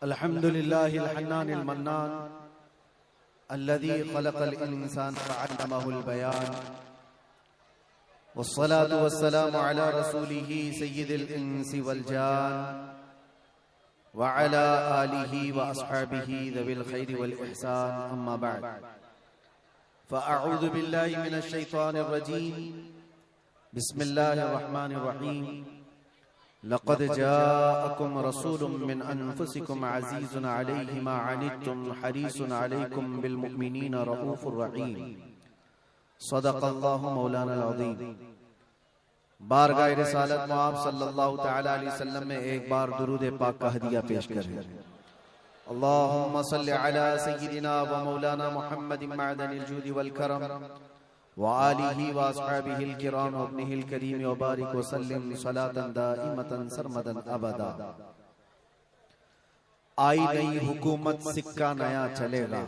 अल्हम्दुलिल्लाहिल हन्नानिल mannan अल्लज़ी खलक़ल इंसान वअल्लमहुल बयान वस्सलातु वस्सलामु अला रसूलिही सय्यिदिल इंसी वल जान व अला आलिही व अस्हाबिही ज़विल खैरि वल इहसान अम्मा बअद फ़अऊज़ु बिल्लाहि मिनश शैतानिर रजीम बिस्मिल्लाहिर रहमानिर रहीम लक़द जाअकुम रसूलुम मिन अनफुसिकुम अज़ीज़ुन अलैहि मा अनित्तुम हरीसुन अलैकुम बिल मुमिनीना रऊफ़ुर रहीम सदक़ल्लाहु मौलाना अज़ीम। बारगाह रिसालत में आप सल्लल्लाहु तआला अलैहि वसल्लम में एक बार दुरूद पाक का हदिया पेश करें। अल्लाहुम्मा सल्लि अला सय्यिदिना व मौलाना मुहम्मदिन मअदनिल जूदि वल करम व आलिही व अस्हाबिहिल किराम व इब्निहिल करीम व बारिक व सल्लिम सलातन दाइमतन सरमदन अबदा। आई नई हुकूमत सिक्का नया चलेगा,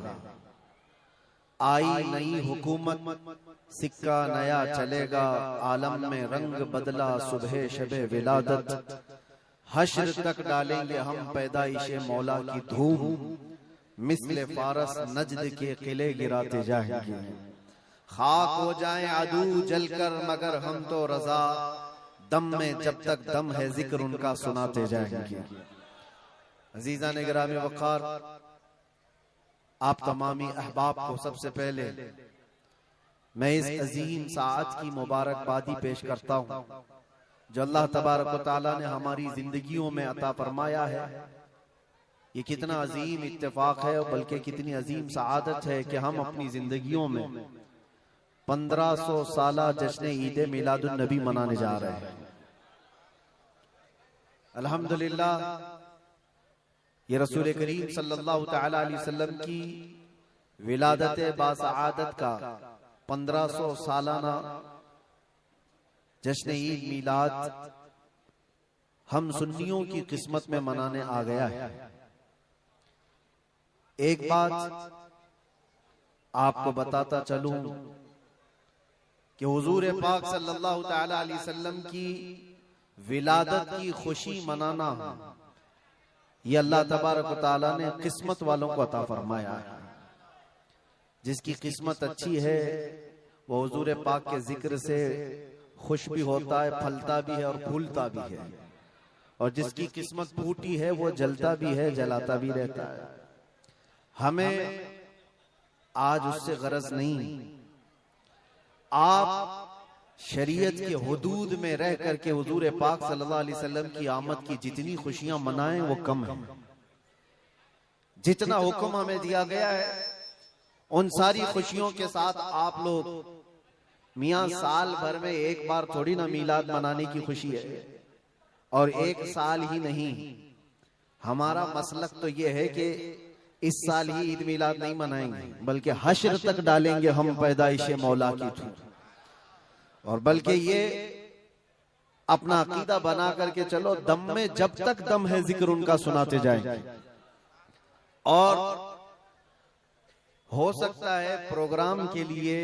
आई नई हुकूमत सिक्का नया चलेगा, आलम में रंग बदला सुबह शबे विलादत, हश्र तक डालेंगे हम पैदाइशे मौला की धूम, मिस्ले फारस नजद के किले गिराते जाएंगे, खाक हो जाएं अदू जलकर मगर हम तो रजा, दम में जब तक दम है जिक्र उनका सुनाते जाएंगे। अजीजा ने गिरामी वक़ार, आप तमामी अहबाब को सबसे पहले मैं इस अजीम साअत की मुबारकबादी पेश करता हूँ जो अल्लाह तबारक व तआला ने हमारी जिंदगियों में अता फरमाया है। ये कितना अजीम इत्तेफाक है और बल्कि कितनी अजीम सआदत है कि हम अपनी जिंदगियों में 1500 साला जश्न ईद मिलादुन नबी मनाने जा रहे हैं। अल्हम्दुलिल्लाह, ये रसूल करीम सल्लल्लाहु तआला अलैहि वसल्लम की विलादत बासआदत का 1500 सालाना जश्न ईद मिलाद हम सुन्नियों की किस्मत में मनाने आ गया है। एक बात आपको बताता चलूं कि हुजूर पाक सल्लल्लाहु तआला अलैहि वसल्लम की विलादत की खुशी मनाना ये अल्लाह तबारक व तआला ने किस्मत वालों को अता फरमाया है। जिसकी किस्मत अच्छी है वो हुजूर पाक के जिक्र से खुश भी होता है, फलता भी है और फूलता भी है, और जिसकी किस्मत फूटी है वो जलता भी है, जलाता भी रहता है। हमें आज उससे गरज नहीं। आप शरीयत के हुदूद में रह करके हुजूर पाक सल्लल्लाहु अलैहि वसल्लम की आमद की जितनी खुशियां मनाएं वो कम है। जितना हुक्म हमें दिया गया है उन सारी खुशियों के साथ आप लोग मियां साल भर में एक बार थोड़ी ना मीलाद मनाने की खुशी है, और एक साल ही नहीं। हमारा मसलक तो ये है कि इस साल ही ईद मिलाद नहीं मनाएंगे बल्कि हश्र तक डालेंगे हम पैदाइशे मौला की धूम, और बल्कि ये अपना अकीदा बना करके चलो दम में जब तक दम है जिक्र उनका सुनाते जाएंगे। और हो सकता है प्रोग्राम के लिए,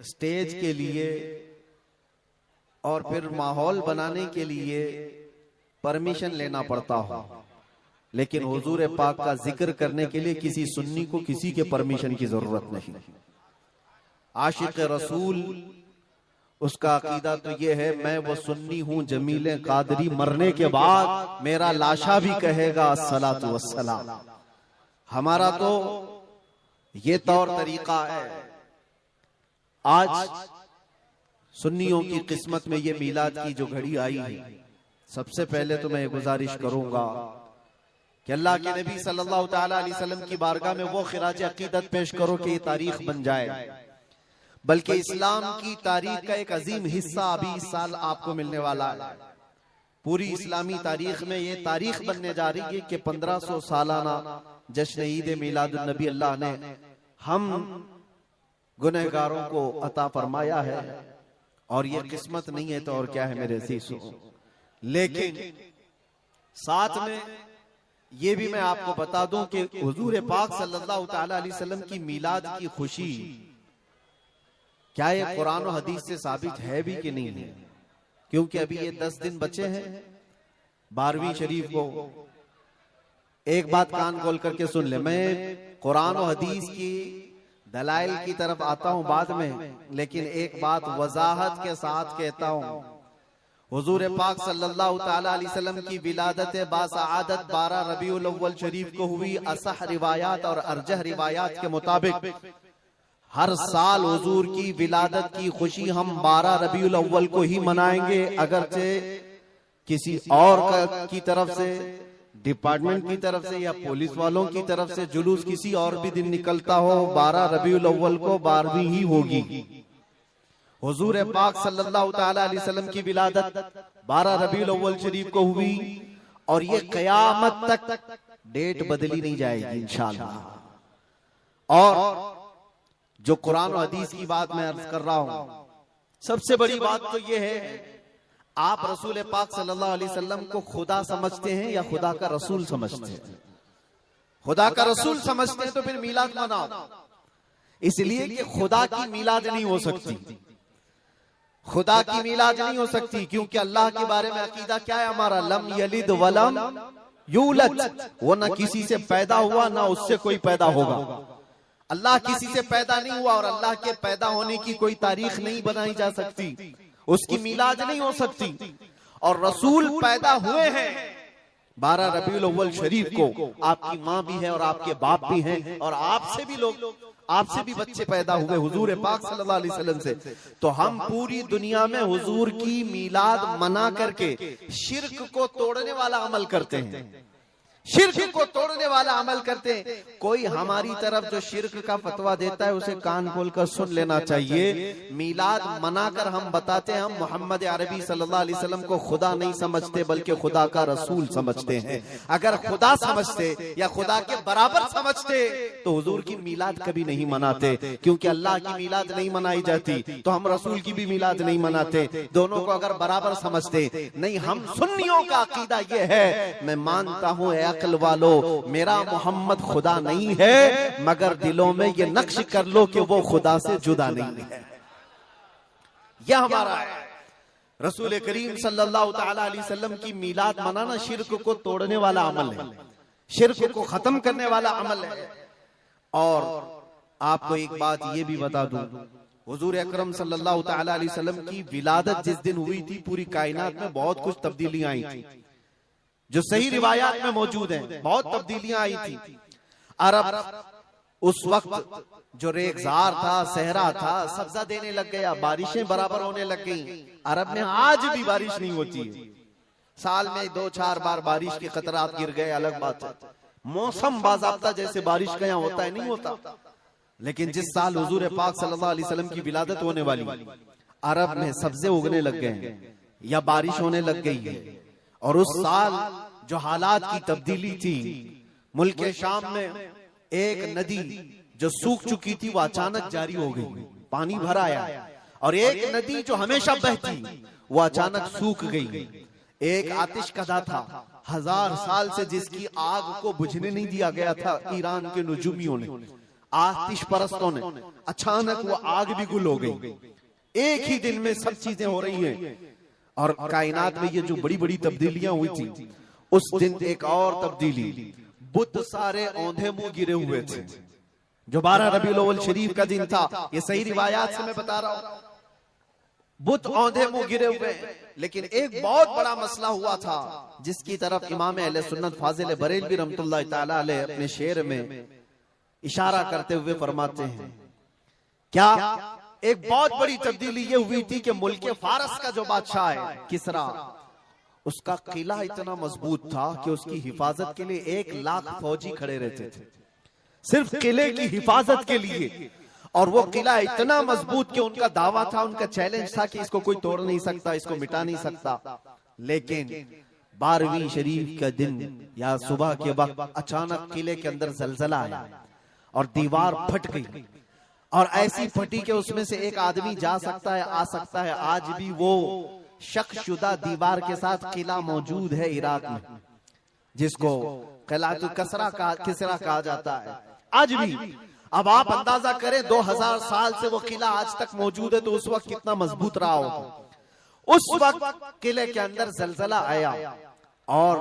स्टेज के लिए और फिर माहौल बनाने के लिए परमिशन लेना पड़ता हो, लेकिन हुजूर पाक का जिक्र करने के लिए किसी सुन्नी को किसी के परमिशन की जरूरत नहीं। आशिक रसूल उसका अकीदा तो ये है, मैं वो सुन्नी हूं जमीले कादरी, मरने के बाद मेरा लाशा भी कहेगा अस्सलातु वस्सलाम। हमारा तो ये तौर तरीका है। आज सुन्नियों की किस्मत में ये मीलाद की जो घड़ी आई है, सबसे पहले तो मैं गुजारिश करूंगा कि अल्लाह के नबी सल्लल्लाहु तआला अलैहि वसल्लम की बारगाह में वो खिराज अकीदत पेश करो कि ये तारीख बन जाए, बल्कि इस्लाम की तारीख का एक अजीम हिस्सा अभी इस साल आपको मिलने वाला है। पूरी इस्लामी तारीख में ये तारीख बनने जा रही है कि 1500 सालाना जश्न ईद मिलादुन नबी अल्लाह ने हम गुनहगारों को अता फरमाया है, और ये किस्मत नहीं है तो और क्या है मेरे अज़ीज़ों। लेकिन साथ में ये भी मैं आपको बता दूं कि हुजूर पाक सल्लल्लाहु तआला अलैहि वसल्लम की मिलाद की खुशी क्या ये कुरान और हदीस से साबित है भी कि नहीं है, क्योंकि अभी ये 10 दिन बचे हैं 12वीं शरीफ को। एक बात कान खोल करके सुन ले, मैं कुरान और हदीस की दलाइल की तरफ आता हूं बाद में, लेकिन एक बात वजाहत के साथ कहता हूं। हुजूर पाक सल्लल्लाहु ताला अलैहि वसल्लम की विलादत बासआदत 12 रबीउल अव्वल शरीफ को हुई। असह रिवायात और अर्जह रिवायात के मुताबिक हर साल हुजूर की विलादत की खुशी हम 12 रबीउल अव्वल को ही मनाएंगे, अगरचे किसी और की तरफ से, डिपार्टमेंट की तरफ से या पुलिस वालों की तरफ से जुलूस किसी और भी दिन निकलता हो, 12 रबीउल अव्वल को 12वीं ही होगी। हुजूर पाक सल्लल्लाहु ताला अलैहि वसल्लम की विलादत 12 रबीउल अव्वल शरीफ को हुई और ये कयामत तक डेट बदली नहीं जाएगी इंशाअल्लाह। और जो कुरान और हदीस की बात मैं अर्ज कर रहा हूं, सबसे बड़ी बात तो ये है, आप रसूल पाक सल्लल्लाहु अलैहि वसल्लम को खुदा समझते हैं या खुदा का रसूल समझते हैं? खुदा का रसूल समझते हैं तो फिर मिलाद मनाओ, इसलिए कि खुदा की मिलाद नहीं हो सकती, खुदा की मिलाद नहीं हो सकती, क्योंकि अल्लाह के बारे में अकीदा क्या है हमारा? लम यलिद वलम यूलद, वो ना किसी से पैदा हुआ ना उससे कोई पैदा होगा। अल्लाह किसी से पैदा नहीं हुआ और अल्लाह के पैदा होने की कोई तारीख नहीं बनाई जा सकती, उसकी मिलाद नहीं हो सकती। और रसूल पैदा हुए हैं 12 रबीउल अव्वल शरीफ को, आपकी माँ भी है और आपके बाप भी हैं और आपसे भी लोग, आपसे भी बच्चे पैदा हुए हुजूर पाक सल्लल्लाहु अलैहि वसल्लम से। तो हम पूरी दुनिया में हुजूर की मिलाद मना करके शिर्क को तोड़ने वाला अमल करते हैं, शिर्क को तोड़ने वाला अमल करते हैं। कोई हमारी तरफ जो शिर्क का फतवा देता है उसे कान खोलकर सुन लेना चाहिए। मिलाद मनाकर हम बताते हैं हम मोहम्मद अरबी सल्लल्लाहु अलैहि वसल्लम को खुदा नहीं समझते बल्कि खुदा का रसूल समझते हैं। अगर खुदा समझते या खुदा के बराबर समझते तो हुजूर की मिलाद कभी नहीं मनाते, क्योंकि अल्लाह की मिलाद नहीं मनाई जाती तो हम रसूल की भी मिलाद नहीं मनाते। दोनों को अगर बराबर समझते नहीं, हम सुन्नियों का अकीदा यह है, मैं मानता हूं अक्ल वालो मेरा मोहम्मद खुदा नहीं है, मगर दिलों में ये नक्श कर लो कि वो खुदा से जुदा नहीं है। यह हमारा है। रसूल करीम सल्लल्लाहु ताला अलैहि वसल्लम की मिलाद मनाना शिर्क को तोड़ने वाला अमल है, शिर्क को खत्म करने वाला अमल है। और आपको एक बात ये भी बता दूं, हुजूर अकरम सल्लल्लाहु ताला अलैहि वसल्लम की विलादत जिस दिन हुई थी पूरी कायनात में बहुत कुछ तब्दीलियां आई थी, जो सही रिवायात में मौजूद हैं। बहुत तब्दीलियां आई थी। अरब उस वक्त जो रेगजार था, सहरा था, सब्जा देने लग गया, बारिशें बराबर होने लग गई। अरब में आज भी बारिश नहीं होती है, साल में 2-4 बार बारिश के खतरात गिर गए, अलग बात है। मौसम बाज़ाब्ता जैसे बारिश का यहाँ होता है नहीं होता। लेकिन जिस साल हुजूर पाक सल्लल्लाहु अलैहि वसल्लम की विलादत होने वाली, अरब में सब्जे उगने लग गए या बारिश होने लग गई है। और उस साल जो हालात की तब्दीली थी, मुल्क शाम में एक नदी जो सूख चुकी थी वो अचानक जारी हो गई, पानी भर आया। और एक नदी जो हमेशा बहती वो अचानक सूख गई। एक आतिश कदा था 1000 साल से जिसकी आग को बुझने नहीं दिया गया था ईरान के नुजूमियों ने, आतिश परस्तों ने, अचानक वो आग भी गुल हो गई। एक ही दिन में सब चीजें हो रही हैं। और कायनात में ये जो बड़ी बड़ी तब्दीलियां हुई थी, उस दिन एक और तब्दीली, बुत सारे औंधे मुंह गिरे हुए थे, जो 12 रबीउल अव्वल शरीफ का दिन था। ये सही रिवायात से मैं बता रहा हूं, बुत औंधे मुंह गिरे हुए। लेकिन एक बहुत बड़ा मसला हुआ था जिसकी तरफ इमाम अहले सुन्नत फाजिल बरेलवी रहमतुल्लाह ताला अलैह अपने शेर में इशारा करते हुए फरमाते हैं, क्या एक बहुत बड़ी तब्दीली ये हुई थी कि मुल्क फारस का जो बादशाह है किसरा, उसका किला इतना मजबूत था कि उसकी हिफाजत के लिए 1 लाख फौजी खड़े रहते थे, सिर्फ किले की हिफाजत के लिए। और वो किला इतना मजबूत कि उनका दावा था, उनका चैलेंज था कि इसको कोई तोड़ नहीं सकता, इसको मिटा नहीं सकता। लेकिन 12वीं शरीफ का दिन या सुबह के वक्त अचानक किले के अंदर जलजला आया और दीवार फट गई। और ऐसी फटी कि उसमें से एक आदमी जा सकता है, आ सकता है। आज भी वो शकशुदा दीवार के साथ किला मौजूद है इराक में, जिसको किलातुल किसरा कहा जाता है आज भी। अब आप अंदाजा करें 2000 साल से वो किला आज तक मौजूद है, तो उस वक्त कितना मजबूत रहा होगा। उस वक्त किले के अंदर जलजला आया और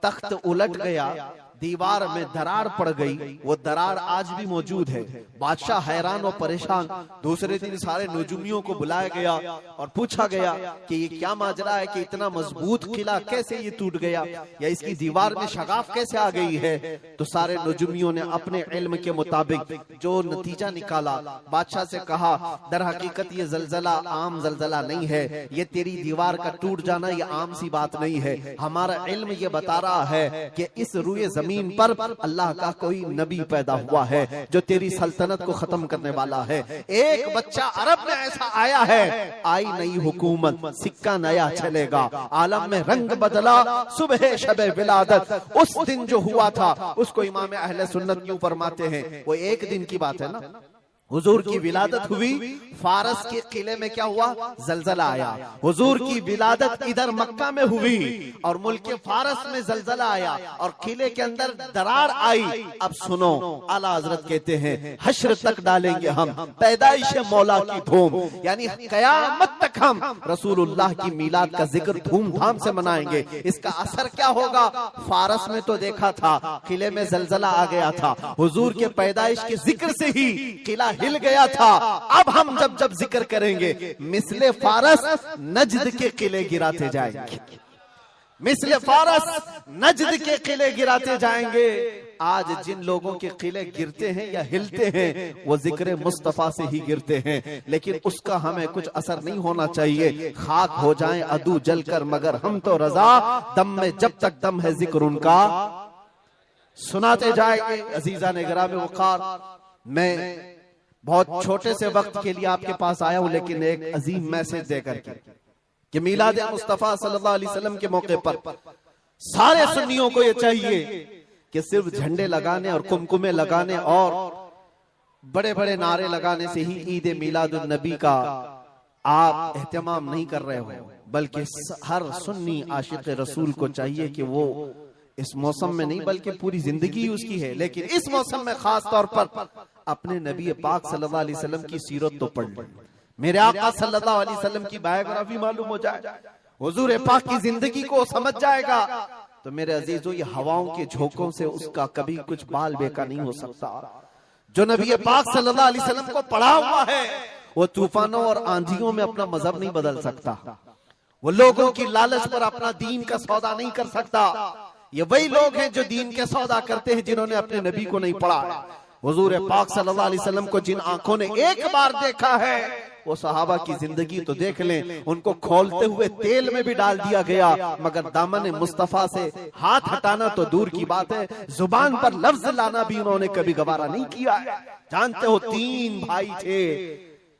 तख्त उलट गया, दीवार में दरार पड़ गई, वो दरार आज भी मौजूद है। बादशाह हैरान और परेशान। दूसरे दिन सारे नजूमियों को बुलाया गया और पूछा गया कि ये क्या माजरा है कि इतना मजबूत किला कैसे ये टूट गया, या इसकी दीवार में शगाफ कैसे आ गई है। तो सारे नजूमियों ने अपने इल्म के मुताबिक जो नतीजा निकाला, बादशाह से कहा दर हकीकत ये जलजला आम जलजला नहीं है, ये तेरी दीवार का टूट जाना ये आम सी बात नहीं है। हमारा इल्म ये बता रहा है कि इस रुए जमीन पर अल्लाह का कोई नबी पैदा हुआ है जो तेरी सल्तनत को खत्म करने वाला है। एक बच्चा अरब में ऐसा आया है, आई नई हुकूमत, सिक्का नया चलेगा, आलम में रंग बदला, सुबह शबे विलादत। उस दिन जो हुआ था उसको इमाम अहले सुन्नत क्यों फरमाते हैं, वो एक दिन की बात है ना। हुजूर की विलादत हुई, फारस के किले में क्या हुआ, जलजला आया। हुजूर की विलादत इधर मक्का में हुई और मुल्क फारस में जलजला आया और किले के अंदर दरार आई। अब सुनो, आला हजरत कहते हैं हश्र तक डालेंगे हम पैदाइश मौला की धूम, यानी कयामत तक हम रसूलुल्लाह की मिलाद का जिक्र धूमधाम से मनाएंगे। इसका असर क्या होगा, फारस में तो देखा था किले में जलजला आ गया था, हुजूर के पैदाइश के जिक्र से ही किला हिल गया था। अब हम जब जब जिक्र करेंगे मिसले फारस नजद के किले गिराते जाएंगे, मिसले फारस नजद के किले गिराते जाएंगे। आज जिन लोगों के किले गिरते हैं या हिलते हैं वो जिक्र मुस्तफा से ही गिरते हैं, लेकिन उसका हमें कुछ असर नहीं होना चाहिए। खाक हो जाएं अदू जलकर मगर हम तो रजा, दम में जब तक दम है जिक्र उनका सुनाते जाएंगे। अजीजा ने गिरामे वक़ार, मैं बहुत छोटे से वक्त के लिए आपके पास आया हूं, लेकिन एक अजीम मैसेज देकर के कि मिलाद मुस्तफा सल्लल्लाहु अलैहि वसल्लम के मौके पर सारे सुन्नियों को ये चाहिए कि सिर्फ झंडे लगाने और कुमकुमे लगाने और बड़े बड़े नारे लगाने से ही ईद मिलादुन नबी का आप एहतमाम नहीं कर रहे हो, बल्कि हर सुन्नी आशिक रसूल को चाहिए कि वो इस मौसम में नहीं बल्कि पूरी जिंदगी उसकी है, लेकिन इस मौसम में खास तौर पर अपने नबी पाक सल्लल्लाहु अलैहि वसल्लम की सीरत तो पढ़ ले, मेरे आका सल्लल्लाहु अलैहि वसल्लम की बायोग्राफी मालूम हो जाए, हुजूर पाक की जिंदगी को समझ जाएगा। तो मेरे अजीजों, ये हवाओं के झोंकों से उसका कभी कुछ बाल बेका नहीं हो सकता। जो नबी पाक सल्लल्लाहु अलैहि वसल्लम को पढ़ा हुआ है वो तूफानों और आंधियों में अपना मजहब नहीं बदल सकता, वो लोगों की लालच पर अपना दीन का सौदा नहीं कर सकता। ये वही लोग हैं जो दीन के सौदा करते हैं जिन्होंने अपने नबी को नहीं पढ़ा। हुजूर पाक सल्लल्लाहु अलैहि वसल्लम को जिन आंखों ने एक बार देखा है वो सहाबा की जिंदगी तो देख लें, उनको खोलते हुए तेल में भी डाल दिया गया, मगर दामन मुस्तफा से हाथ हटाना तो दूर की बात है, जुबान पर लफ्ज लाना भी उन्होंने कभी गवारा नहीं किया। जानते हो, 3 भाई थे,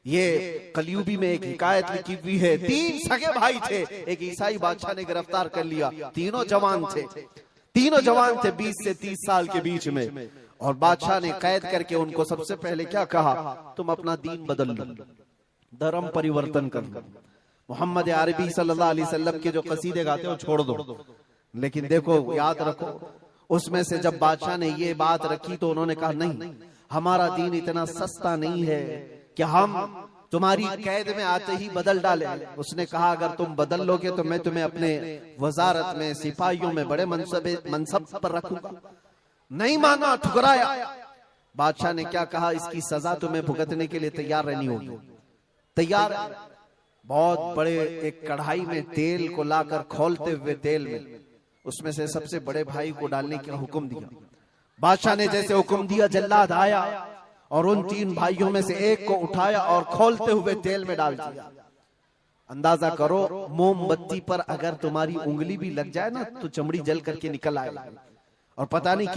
ये कलयुगी में एक हिकायत लिखी हुई है, 3 सगे भाई थे, एक ईसाई बादशाह ने गिरफ्तार कर लिया, तीनों जवान थे 20 से 30 साल के बीच में, और बादशाह ने कैद करके उनको सबसे पहले क्या कहा, तुम अपना दीन बदल लो, धर्म परिवर्तन कर लो, मोहम्मद अरबी सल्लल्लाहु अलैहि वसल्लम के जो कसीदे गाते हो छोड़ दो। लेकिन देखो, याद रखो, उसमें से जब बादशाह ने ये बात रखी तो उन्होंने कहा नहीं, हमारा दीन इतना सस्ता नहीं है कि हम तुम्हारी कैद में आते ही बदल डाले। उसने कहा अगर तुम बदल लोगे तो मैं तुम्हें अपने वजारत में, सिपाहियों में बड़े मनसब पर रखूंगा। नहीं माना, ठुकराया। बादशाह ने क्या कहा, इसकी सजा तुम्हें भुगतने के लिए तैयार रहनी होगी। तैयार। बहुत बड़े एक कढ़ाई में तेल को लाकर खोलते हुए तेल में उसमें से सबसे बड़े भाई को डालने का हुक्म दिया। बादशाह ने जैसे हुक्म दिया, जल्लाद आया और उन 3 भाइयों में से एक को उठाया और खोलते हुए तेल में डाल दिया। अंदाजा करो, मोमबत्ती पर अगर तुम्हारी उंगली भी लग जाए ना तो चमड़ी जल करके निकल आएगी, और पता नहीं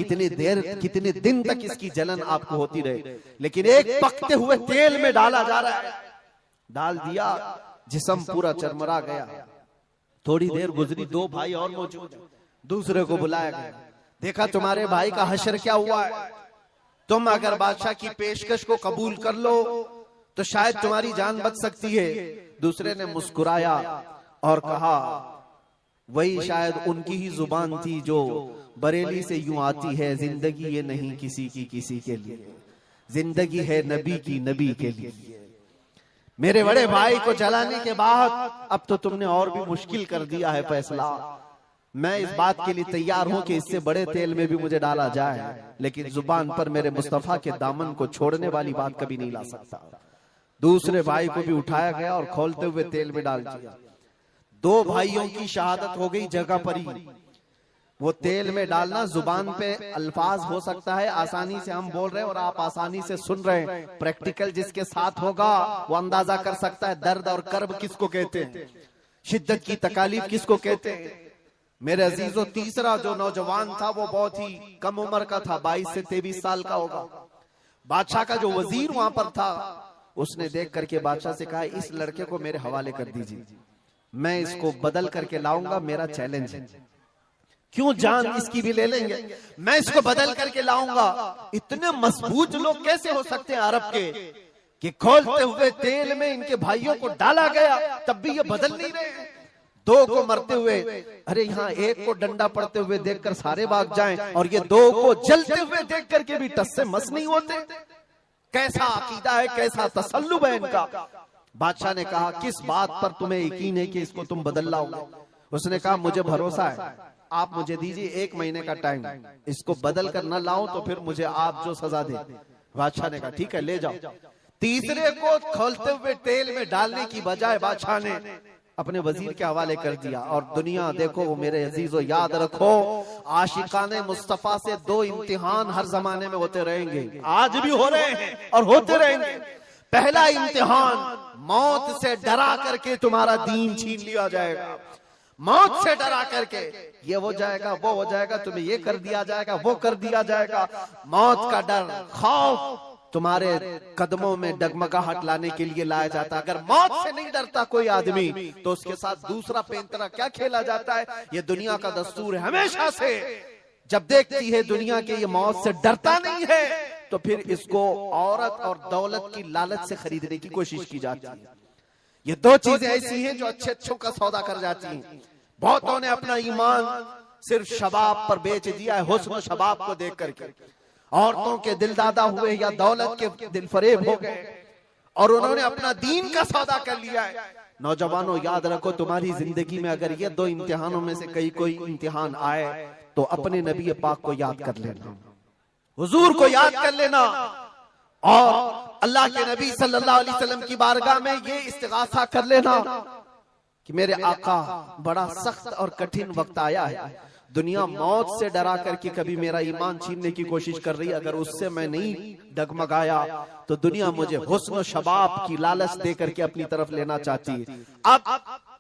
कितने दिन तक इसकी जलन आपको होती रहे। लेकिन एक पकते हुए तेल में डाला जा रहा है, डाल दिया, जिस्म पूरा चरमरा गया। थोड़ी देर गुजरी, 2 भाई और मौजूद, दूसरे को बुलाया गया, देखा तुम्हारे भाई का हश्र क्या हुआ है, तुम अगर बादशाह की पेशकश को कबूल कर लो तो शायद तुम्हारी जान बच सकती है। दूसरे ने मुस्कुराया और कहा, वही शायद उनकी ही जुबान थी जो बरेली से यूं आती है, जिंदगी ये नहीं किसी की किसी के लिए, जिंदगी है नबी की नबी के लिए। मेरे बड़े भाई को जलाने के बाद अब तो तुमने और भी मुश्किल कर दिया है फैसला। मैं इस बात के लिए तैयार हूं कि इससे बड़े तेल में भी मुझे डाला जाए, लेकिन जुबान पर मेरे मुस्तफा के दामन को छोड़ने वाली बात कभी नहीं ला सकता। दूसरे भाई को भी उठाया गया और खोलते हुए तेल में डाल दिया। 2 भाइयों की शहादत हो गई जगह पर ही। वो तेल में डालना, जुबान पे अल्फाज हो सकता है, आसानी से हम बोल रहे हैं और आप आसानी से सुन रहे हैं। प्रैक्टिकल जिसके साथ होगा वो अंदाजा कर सकता है दर्द और कर्ब किसको कहते हैं, शिद्दत की तकालीफ किसको कहते हैं। मेरे अजीजों, तीसरा जो नौजवान था वो बहुत ही कम उम्र का था, 22 से 23 साल का होगा। बादशाह का जो वजीर वहां पर था, उसने देख करके बादशाह से कहा, इस लड़के को मेरे हवाले कर दीजिए, मैं इसको बदल करके लाऊंगा, मेरा चैलेंज है। क्यों जान इसकी भी ले लेंगे, मैं इसको बदल करके लाऊंगा। इतने मजबूत लोग कैसे हो सकते हैं अरब के कि खोलते हुए तेल में इनके भाइयों को डाला गया, तब भी ये बदल नहीं रहे। 2 को मरते हुए, अरे यहाँ 1 को डंडा पड़ते हुए देखकर सारे भाग जाएं, और ये 2 को जलते हुए देख करके भी टस से मस नहीं होते। कैसा अकीदा है, कैसा तसल्लुब है इनका। बादशाह ने कहा, किस बात पर तुम्हें यकीन है कि इसको तुम बदल लाओगे। उसने कहा, मुझे भरोसा है, आप मुझे दीजिए 1 महीने का टाइम, इसको बदल कर न लाऊं तो फिर मुझे आप जो सजा दे। बादशाह ने कहा, ठीक है, ले जाओ। तीसरे को खोलते हुए तेल में डालने की बजाय बादशाह ने अपने वजीर के हवाले कर दिया। और दुनिया देखो, वो मेरे अजीजों याद रखो, आशिकाने मुस्तफा से 2 इम्तिहान हर जमाने में होते रहेंगे, आज भी हो रहे हैं और होते रहेंगे। पहला इम्तिहान, मौत से डरा करके तुम्हारा दीन छीन लिया जाएगा। मौत से डरा करके ये हो जाएगा, वो हो जाएगा, तुम्हें ये कर दिया जाएगा, वो कर दिया जाएगा। मौत का डर, खौफ तुम्हारे कदमों में डगमगाहट लाने के लिए लाया जाता। अगर मौत से नहीं डरता कोई आदमी, तो उसके साथ दूसरा पेंतरा क्या खेला जाता है। ये दुनिया का दस्तूर है, हमेशा से जब देखती है दुनिया के ये मौत से डरता नहीं है, तो फिर इसको औरत और दौलत की लालच से खरीदने की कोशिश की जाती है। ये 2 चीजें ऐसी हैं जो अच्छों का सौदा कर जाती हैं। बहुतों ने अपना ईमान सिर्फ शबाब पर बेच दिया है, हुस्न शबाब को देख करके। औरतों के दिल दादा हुए या दौलत के दिल फरेब हो गए, और उन्होंने अपना दीन का सौदा कर लिया है। नौजवानों, याद रखो, तुम्हारी जिंदगी में अगर ये 2 इम्तिहानों में से कोई इम्तिहान आए, तो अपने नबी पाक को याद कर लेना, हुजूर को याद कर लेना, और अल्लाह के नबी सल्लल्लाहु अलैहि वसल्लम की बारगाह में ये इस्तिगासा कर लेना कि मेरे आका, बड़ा सख्त और कठिन वक्त आया है। दुनिया मौत से डरा करके कभी मेरा ईमान छीनने की कोशिश कर रही है, अगर उससे मैं नहीं डगमगाया तो दुनिया मुझे हुस्न शबाब की लालच दे करके अपनी तरफ लेना चाहती है। अब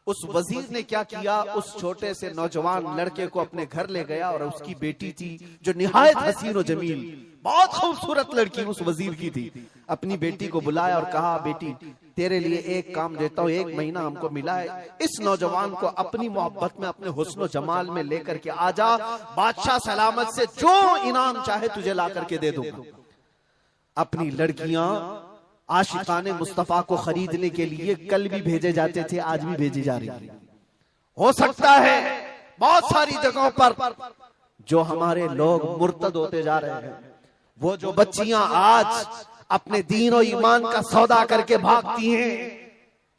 उस वजीर ने क्या किया, उस छोटे से नौजवान लड़के को अपने घर ले गया, और उसकी बेटी थी जो निहायत हसीन और जमील, बहुत खूबसूरत लड़की उस वजीर की थी। अपनी बेटी को बुलाया और कहा, बेटी तेरे लिए एक काम देता हूँ, 1 महीना हमको मिला है, इस नौजवान को अपनी मोहब्बत में, अपने हुस्न जमाल में लेकर के आजा, बादशाह सलामत से जो इनाम चाहे तुझे ला करके दे दूंगा। अपनी लड़कियां आशिकाने मुस्तफा को खरीदने के लिए कल भी भेजे जाते थे, आज भी भेजी जा रही है। हो सकता है बहुत सारी जगहों पर जो हमारे लोग मुर्तद होते जा रहे हैं, वो जो बच्चियां आज अपने दीन और ईमान का सौदा करके भागती हैं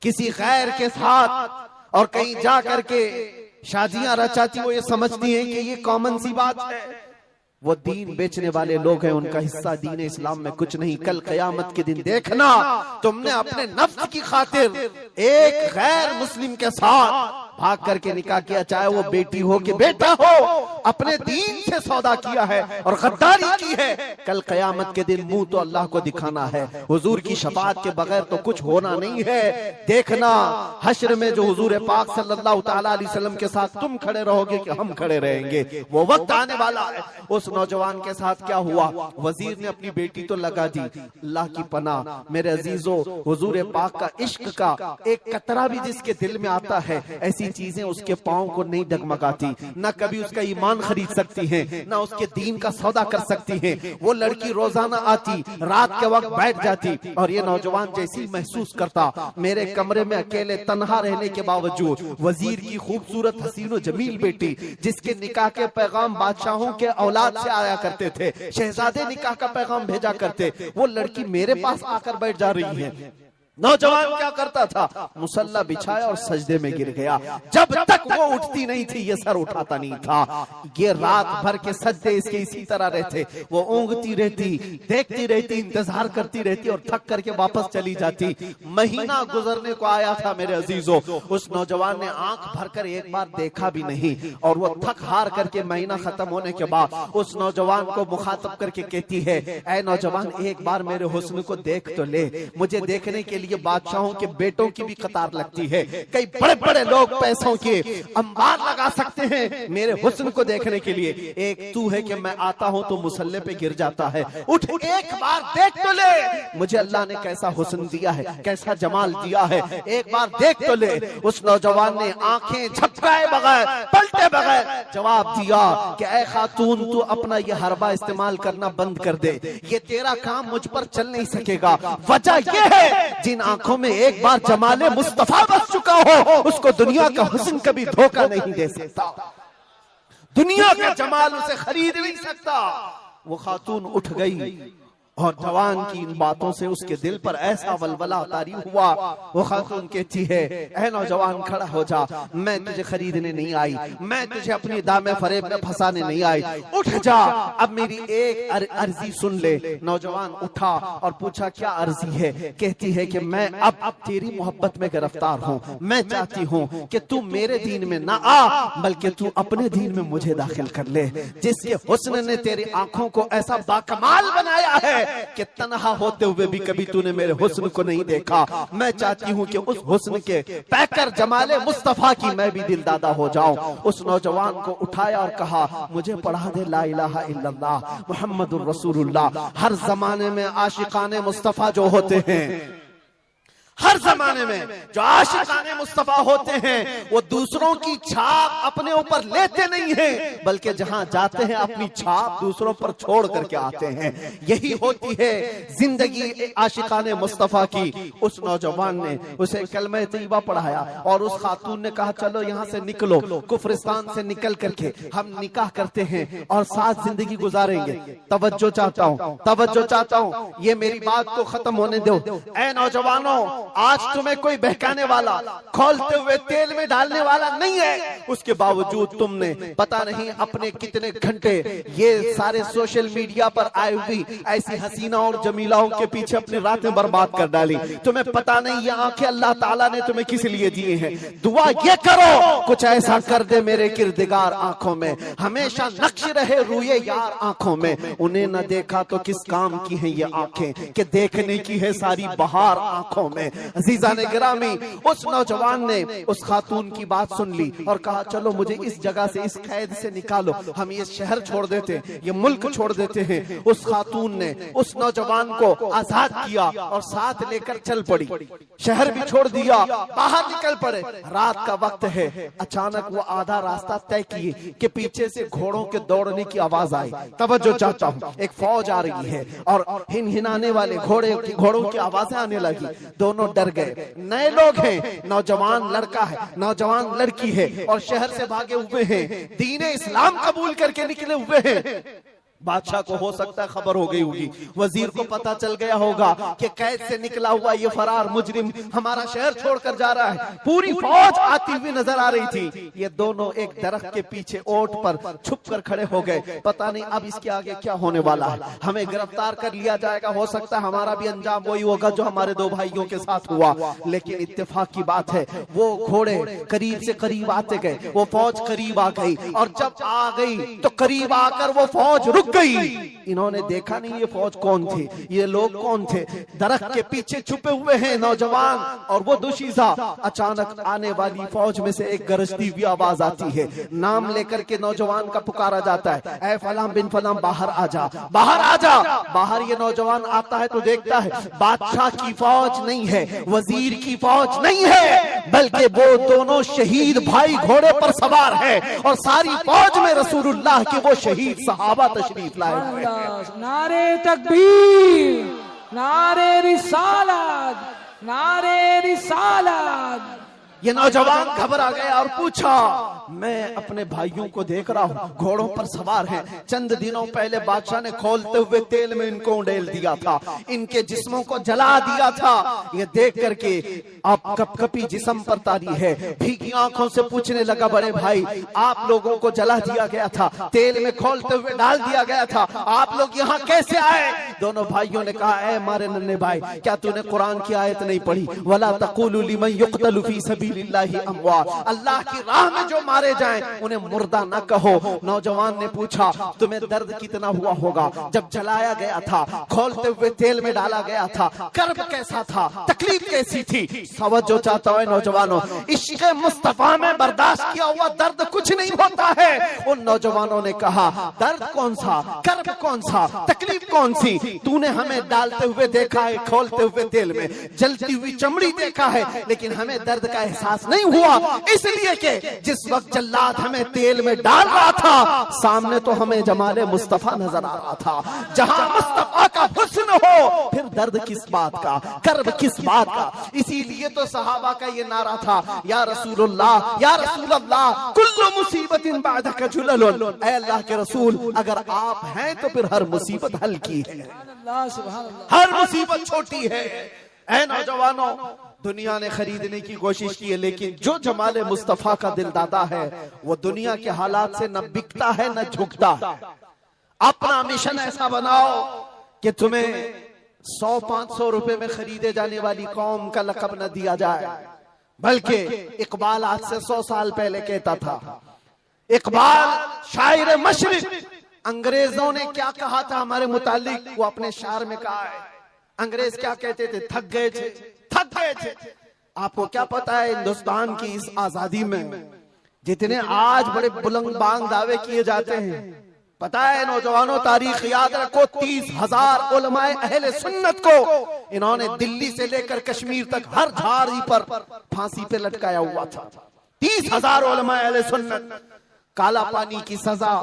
किसी गैर के साथ, और कहीं जा करके शादियां रचाती, वो ये समझती हैं कि ये कॉमन सी बात है। वो दीन बेचने वाले लोग हैं, उनका हिस्सा दीन इस्लाम में कुछ नहीं। कल कयामत के दिन देखना, तुमने अपने नफ्स की खातिर एक गैर मुस्लिम के साथ भाग करके निकाह किया, चाहे वो बेटी हो कि बेटा हो, अपने दीन से सौदा किया है और गद्दारी की है। कल कयामत के दिन मुंह तो अल्लाह को दिखाना है, हुजूर की शफाअत के बगैर तो कुछ होना नहीं है। देखना हश्र में जो हुजूर पाक सल्लल्लाहु तआला अलैहि वसल्लम के साथ तुम खड़े रहोगे कि हम खड़े रहेंगे, वो वक्त आने वाला है। उस नौजवान के साथ क्या हुआ, वजीर ने अपनी बेटी तो लगा दी। अल्लाह की पनाह मेरे अजीजों, हुजूर पाक का इश्क का एक कतरा भी जिसके दिल में आता है, ऐसी चीजें उसके पांव को नहीं डगमगाती, न कभी उसका ईमान खरीद सकती हैं, न उसके दीन का सौदा कर सकती हैं। वो लड़की रोजाना आती, रात के वक्त बैठ जाती, और ये नौजवान जैसी महसूस करता, मेरे कमरे में अकेले तन्हा रहने के बावजूद वजीर की खूबसूरत हसीन और जमील बेटी, जिसके निकाह के पैगाम बादशाहों के औलाद से आया करते थे, शहजादे निकाह का पैगाम भेजा करते, वो लड़की मेरे पास आकर बैठ जा रही है। नौजवान क्या करता था, मुसल्ला बिछाया और सजदे में गिर गया। जब तक वो उठती नहीं थी ये सर उठाता नहीं था। ये रात भर के सजदे इसके इसी तरह रहते। वो ऊँगती रहती, देखती रहती, इंतजार करती रहती और थक करके वापस चली जाती। महीना गुजरने को आया था मेरे अजीजों, उस नौजवान ने आंख भरकर एक बार देखा भी नहीं और वो थक हार करके महीना खत्म होने के बाद उस नौजवान को मुखातब करके कहती है, ऐ नौजवान एक बार मेरे हुस्न को देख तो ले। मुझे देखने के लिए बादशाहों के बेटों की भी कतार लगती है। कई बड़े बड़े लोग पैसों के अंबार लगा सकते हैं मेरे हुस्न को देखने के लिए। एक तू है कि मैं आता हूं तो मुसल्ले पे गिर जाता है। उठ एक बार देख तो ले, मुझे अल्लाह ने कैसा हुस्न दिया है, कैसा जमाल दिया है, एक बार देख तो ले। उस नौजवान ने आंखें झपकाए बगैर, पलटे बगैर जवाब दिया कि ऐ खातून तू अपना ये हरबा इस्तेमाल करना बंद कर दे, ये तेरा काम मुझ पर चल नहीं सकेगा। वजह यह है जिन आंखों में एक बार जमाले मुस्तफा बस चुका हो उसको दुनिया का हुस्न कभी धोखा नहीं दे सकता, दुनिया का जमाल उसे खरीद नहीं सकता। वो खातून उठ गई और जवान की इन बातों से उसके दिल पर ऐसा वलवला तारी हुआ। वो खातून कहती है, ऐ नौजवान खड़ा हो जा, मैं तुझे खरीदने नहीं आई, मैं तुझे अपनी दामे फरेब में फंसाने नहीं आई, उठ जा, अब मेरी एक अर्जी सुन ले। नौजवान उठा और पूछा क्या अर्जी है। कहती है कि मैं अब तेरी मोहब्बत में गिरफ्तार हूँ, मैं चाहती हूँ कि तू मेरे दीन में ना आ बल्कि तू अपने दीन में मुझे दाखिल कर ले। जिसके हुस्न ने तेरी आंखों को ऐसा बाकमाल बनाया है कि तन्हा होते हुए भी कभी तूने मेरे हुस्न को नहीं देखा। मैं चाहती हूँ कि उस हुस्न के पैकर जमाले मुस्तफा की मैं भी दिलदादा हो जाऊं। उस नौजवान को उठाया और कहा, मुझे पढ़ा दे ला इलाहा इल्लल्लाह मुहम्मदुर रसूलुल्लाह। हर जमाने में आशिकाने मुस्तफा जो होते हैं, हर जमाने में जो आशिकाने मुस्तफा होते हैं वो दूसरों की छाप अपने ऊपर लेते नहीं हैं बल्कि जहां जाते हैं अपनी छाप दूसरों पर छोड़ करके आते हैं। यही होती है जिंदगी आशिकाने मुस्तफा की। उस नौजवान ने उसे कलमा तैयबा पढ़ाया और उस खातून ने कहा, चलो यहाँ से निकलो, कुफरिस्तान से निकल करके हम निकाह करते हैं और साथ जिंदगी गुजारेंगे। तवज्जो चाहता हूँ, तवज्जो चाहता हूँ, ये मेरी बात को खत्म होने दो। ऐ नौजवानों, आज तुम्हें कोई बहकाने वाला, खोलते हुए तेल में डालने वाला नहीं है, उसके बावजूद तुमने पता नहीं अपने कितने घंटे ये सारे सोशल मीडिया पर आई हुई ऐसी हसीना और जमीलाओं के पीछे अपनी रातें बर्बाद कर डाली। तुम्हें पता नहीं ये आंखें अल्लाह ताला ने तुम्हें किस लिए दिए हैं। दुआ ये करो कुछ ऐसा कर दे मेरे किरदिगार आंखों में, हमेशा नक्श रहे रूए यार आंखों में। उन्हें न देखा तो किस काम की है ये आंखें कि देखने की है सारी बहार आंखों में। अजीजा ने गिरामी, उस नौजवान ने उस खातून की बात सुन ली और कहा, चलो मुझे इस जगह से, इस कैद से निकालो, हम ये शहर छोड़ देते हैं, ये मुल्क छोड़ देते हैं। उस खातून ने उस नौजवान को आजाद किया और साथ लेकर चल पड़ी। शहर भी छोड़ दिया, बाहर निकल पड़े। रात का वक्त है, अचानक वो आधा रास्ता तय किए कि पीछे से घोड़ों के दौड़ने की आवाज आई। तवज्जो चाहता हूँ, एक फौज आ रही है और हिनहिनाने वाले घोड़ों की आवाजें आने लगी। दोनों डर गए। नए लोग हैं, नौजवान लड़का है, नौजवान लड़की है और शहर से भागे हुए हैं, दीन इस्लाम कबूल करके निकले हुए हैं। बादशाह को हो सकता है खबर हो गई होगी, वजीर को पता चल गया होगा कि कैद से निकला हुआ ये फरार मुजरिम हमारा शहर छोड़कर जा रहा है। पूरी फौज आती हुई नजर आ रही थी। ये दोनों एक दरख्त के पीछे ओट पर छुप कर खड़े हो गए। पता नहीं अब इसके आगे क्या होने वाला है, हमें गिरफ्तार कर लिया जाएगा, हो सकता है हमारा भी अंजाम वही होगा जो हमारे दो भाइयों के साथ हुआ। लेकिन इत्तेफाक की बात है, वो घोड़े करीब से करीब आते गए, वो फौज करीब आ गई और जब आ गई तो करीब आकर वो फौज रुक गई। इन्होंने देखा नहीं ये फौज कौन थी, ये लोग कौन थे। दरख्त के पीछे छुपे हुए हैं नौजवान और वो दुशीजा। अचानक आने वाली फौज में से एक गरजती हुई आवाज आती है, नाम लेकर के नौजवान का पुकारा जाता है, ऐ फलां बिन फलां बाहर आ जा, बाहर आ जा। बाहर ये नौजवान आता है तो देखता है बादशाह की फौज नहीं है, वजीर की फौज नहीं है, बल्कि वो दोनों शहीद भाई घोड़े पर सवार है और सारी फौज में रसूलुल्लाह के वो शहीद सहाबा तशरीफ लाए हुए हैं। नारे तकबीर, नारे रिसालत, नारे रिसालत। ये नौजवान घबरा गया और पूछा, मैं अपने भाइयों को देख रहा हूँ, घोड़ों पर सवार हैं। चंद दिनों पहले बादशाह ने खोलते हुए तेल में इनको उंडेल दिया था, इनके जिस्मों को जला दिया था। ये देख करके आप कपकपी जिस्म पर तारी है, भीगी आंखों से पूछने लगा, बड़े भाई आप लोगों को जला दिया गया था, तेल में खोलते हुए डाल दिया गया था, आप लोग यहाँ कैसे आए? दोनों भाइयों ने कहा, ऐ मारे नन्हे भाई, क्या तूने कुरान की आयत नहीं पढ़ी? वला तक़ूलू लिमन युक़तलु फी सबीलिल्लाहि अमवात, अल्लाह की राह में जो मारे जाएं उन्हें मुर्दा न कहो। नौजवान ने पूछा, तुम्हें दर्द कितना हुआ होगा जब जलाया गया था, खोलते हुए तेल में डाला गया था, कर्ब कैसा था, तकलीफ कैसी थी? जो चाहता है नौजवानों, इश्क़ मुस्तफा में बर्दाश्त किया हुआ दर्द कुछ नहीं होता है। उन नौजवानों ने कहा, दर्द कौन सा, कर्ब कौन सा, तकलीफ कौन सी? तूने हमें डालते हुए देखा है, खोलते हुए तेल में, जलती हुई चमड़ी देखा है, लेकिन हमें दर्द का एहसास नहीं हुआ, इसलिए कि जिस वक्त जल्लाद हमें तेल में डाल रहा था, सामने तो हमें जमाले मुस्तफा नजर आ रहा था। जहां मुस्तफा का हुस्न हो, फिर दर्द किस बात का, कर्ब किस बात का? इसीलिए तो सहाबा का ये नारा था, या रसूलुल्लाह या रसूलल्लाह कुल्लु मुसीबतिन बादका जुललुन, ऐ अल्लाह के रसूल अगर आप हैं तो फिर हर मुसीबत हल्की है, हर मुसीबत छोटी है। ऐ नौजवानों, दुनिया ने खरीदने की कोशिश की है, लेकिन जो जमाले मुस्तफा का दिलदादा है वो दुनिया के हालात से न बिकता है न झुकता है। अपना मिशन ऐसा बनाओ कि तुम्हें 100-500 रुपए में खरीदे जाने वाली कौम का लक़ब न दिया जाए, बल्कि इकबाल आज से 100 साल पहले कहता था, इकबाल शायर मशरिक, अंग्रेजों ने क्या कहा था हमारे मुतालिक, वो अपने शार में कहा है। अंग्रेज क्या कहते थे? थक गए थे, थक गए थे। आपको क्या पता है हिंदुस्तान की इस आजादी में जितने आज बड़े बुलंद बांग दावे किए जाते हैं, पता है नौजवानों, तारीख याद रखो, 30,000 उलमाए अहले सुन्नत को इन्होंने दिल्ली से लेकर कश्मीर तक हर झाड़ी पर फांसी पे लटकाया हुआ था। 30,000 उलमाए अहले सुन्नत। काला पानी की सजा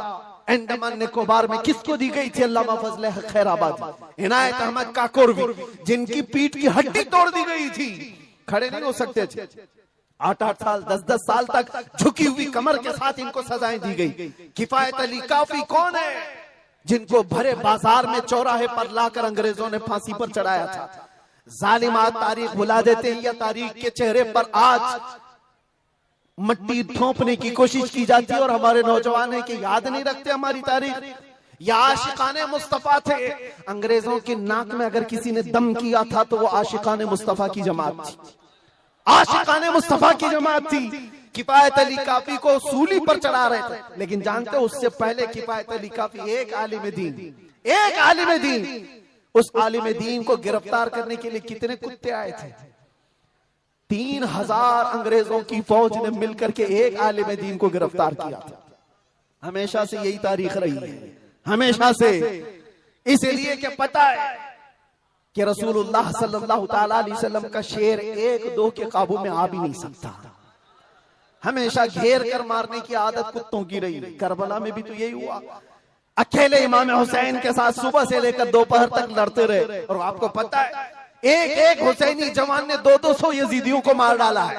अंडमान निकोबार में किसको दी गई थी? अल्लामा फजले खैराबादी, इनायत अहमद काकोरवी, जिनकी पीठ की हड्डी तोड़ दी गई थी, खड़े नहीं हो सकते थे। 8-8 साल 10-10 साल तक झुकी हुई कमर के साथ इनको सजाएं दी गई। किफायत अली काफी कौन है, जिनको भरे बाजार में चौराहे पर लाकर अंग्रेजों ने फांसी पर चढ़ाया था। जालिमात तारीख भुला देते हैं, या तारीख के चेहरे पर आज मट्टी थोपने की कोशिश की जाती है, और हमारे नौजवान है कि याद नहीं रखते हमारी तारीख। या आशिकाने मुस्तफा थे, अंग्रेजों की नाक में अगर किसी ने दम किया था तो वो आशिकाने मुस्तफा की जमात थी, आशिकाने मुस्तफा की जमात थी। किफायत अली काफी को सूली पर चढ़ा रहे थे, लेकिन जानते उससे पहले किफायत अली काफी एक आलिम दीन, उस आलिम दीन को गिरफ्तार करने के लिए कितने कुत्ते आए थे? 3,000 अंग्रेजों की फौज ने मिलकर के एक आलिम दीन को गिरफ्तार किया था। हमेशा से यही तारीख रही है, हमेशा से। इसलिए कि पता है कि रसूलुल्लाह सल्लल्लाहु ताला अलैहि वसल्लम का शेर 1-2 के काबू में आ भी नहीं सकता, हमेशा घेर कर मारने की आदत कुत्तों की रही। करबला में भी तो यही हुआ, अकेले इमाम हुसैन के साथ सुबह से लेकर दोपहर तक लड़ते रहे, और आपको पता है एक हुसैनी जवान ने 200-200 यजीदियों को मार डाला है,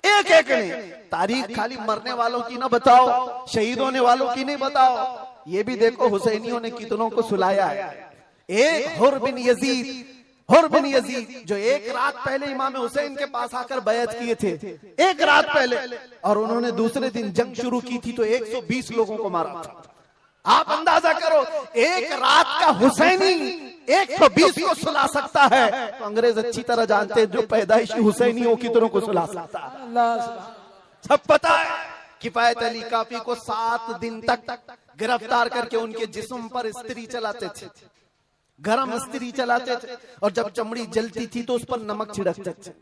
एक ने। तारीख खाली मरने वालों की ना बताओ, शहीद होने वालों की नहीं बताओ, ये भी देखो हुसैनियों ने कितनों को सुलाया है। एक हुर बिन यजीद जो एक रात पहले इमाम हुसैन के पास आकर बैत किए थे, एक रात पहले, और उन्होंने दूसरे दिन जंग शुरू की थी तो 120 लोगों को मारा था। आप अंदाजा करो, एक रात का हुसैनी 120 को सुला सकता है, तो अंग्रेज अच्छी तरह जानते हैं जो पैदाइशी हुसैनियों की तरह को सुला सकता है, सब पता है। किफायत अली काफी को 7 दिन तक गिरफ्तार करके उनके जिस्म पर इस्त्री चलाते थे, गरम इस्त्री चलाते थे, और जब चमड़ी जलती थी तो उस पर नमक छिड़कते थे।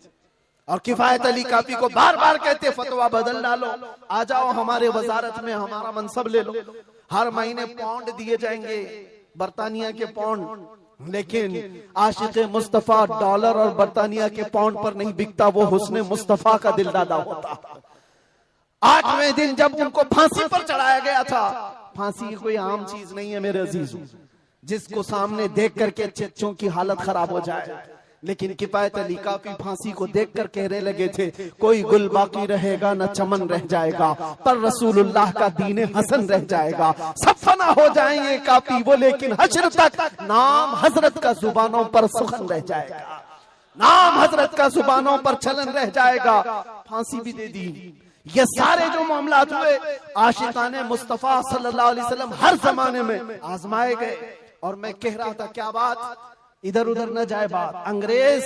और किफायत अली काफी को बार बार कहते, फतवा बदल डालो, आ जाओ हमारे वजारत में, हमारा मनसब ले लो, हर महीने पाउंड दिए जाएंगे, बरतानिया के पाउंड। लेकिन आशिक मुस्तफा डॉलर और बरतानिया के पाउंड पर नहीं बिकता, वो हुस्ने मुस्तफा का दिलदादा होता। 8वें दिन जब उनको फांसी पर चढ़ाया गया था, फांसी कोई आम चीज नहीं है मेरे अजीजों, जिसको सामने देख करके चच्चों की हालत खराब हो जाए, लेकिन किफायत अली काफी फांसी को देखकर कहने लगे थे, कोई गुल बाकी रहेगा न चमन रह जाएगा, पर रसूलुल्लाह का दीन हसन रह जाएगा। सब फना हो जाएंगे काफी वो, लेकिन हश्र तक नाम हजरत का जुबानों पर सुखन रह जाएगा, नाम हजरत का जुबानों पर चलन रह जाएगा। फांसी भी दे दी। ये सारे जो मामलात हुए आशिकाने मुस्तफा सल्लल्लाहु अलैहि वसल्लम हर जमाने में आजमाए गए। और मैं कह रहा था क्या बात, इधर उधर न जाए बात, अंग्रेज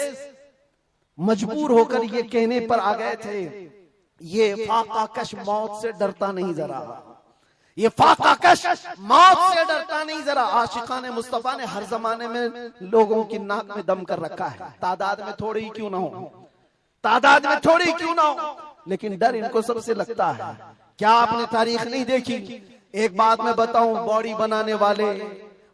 मजबूर होकर ये कहने पर आ गए थे, ये फाकाकश मौत से डरता नहीं जरा, ये फाकाकश मौत से डरता नहीं जरा। आशिकाने मुस्तफा ने हर जमाने में लोगों की नाक में दम कर रखा है, तादाद में थोड़ी ही क्यों ना हो, तादाद में थोड़ी क्यों ना हो, लेकिन डर इनको सबसे लगता है। क्या आपने तारीख नहीं देखी? एक बात मैं बताऊं, बॉडी बनाने वाले,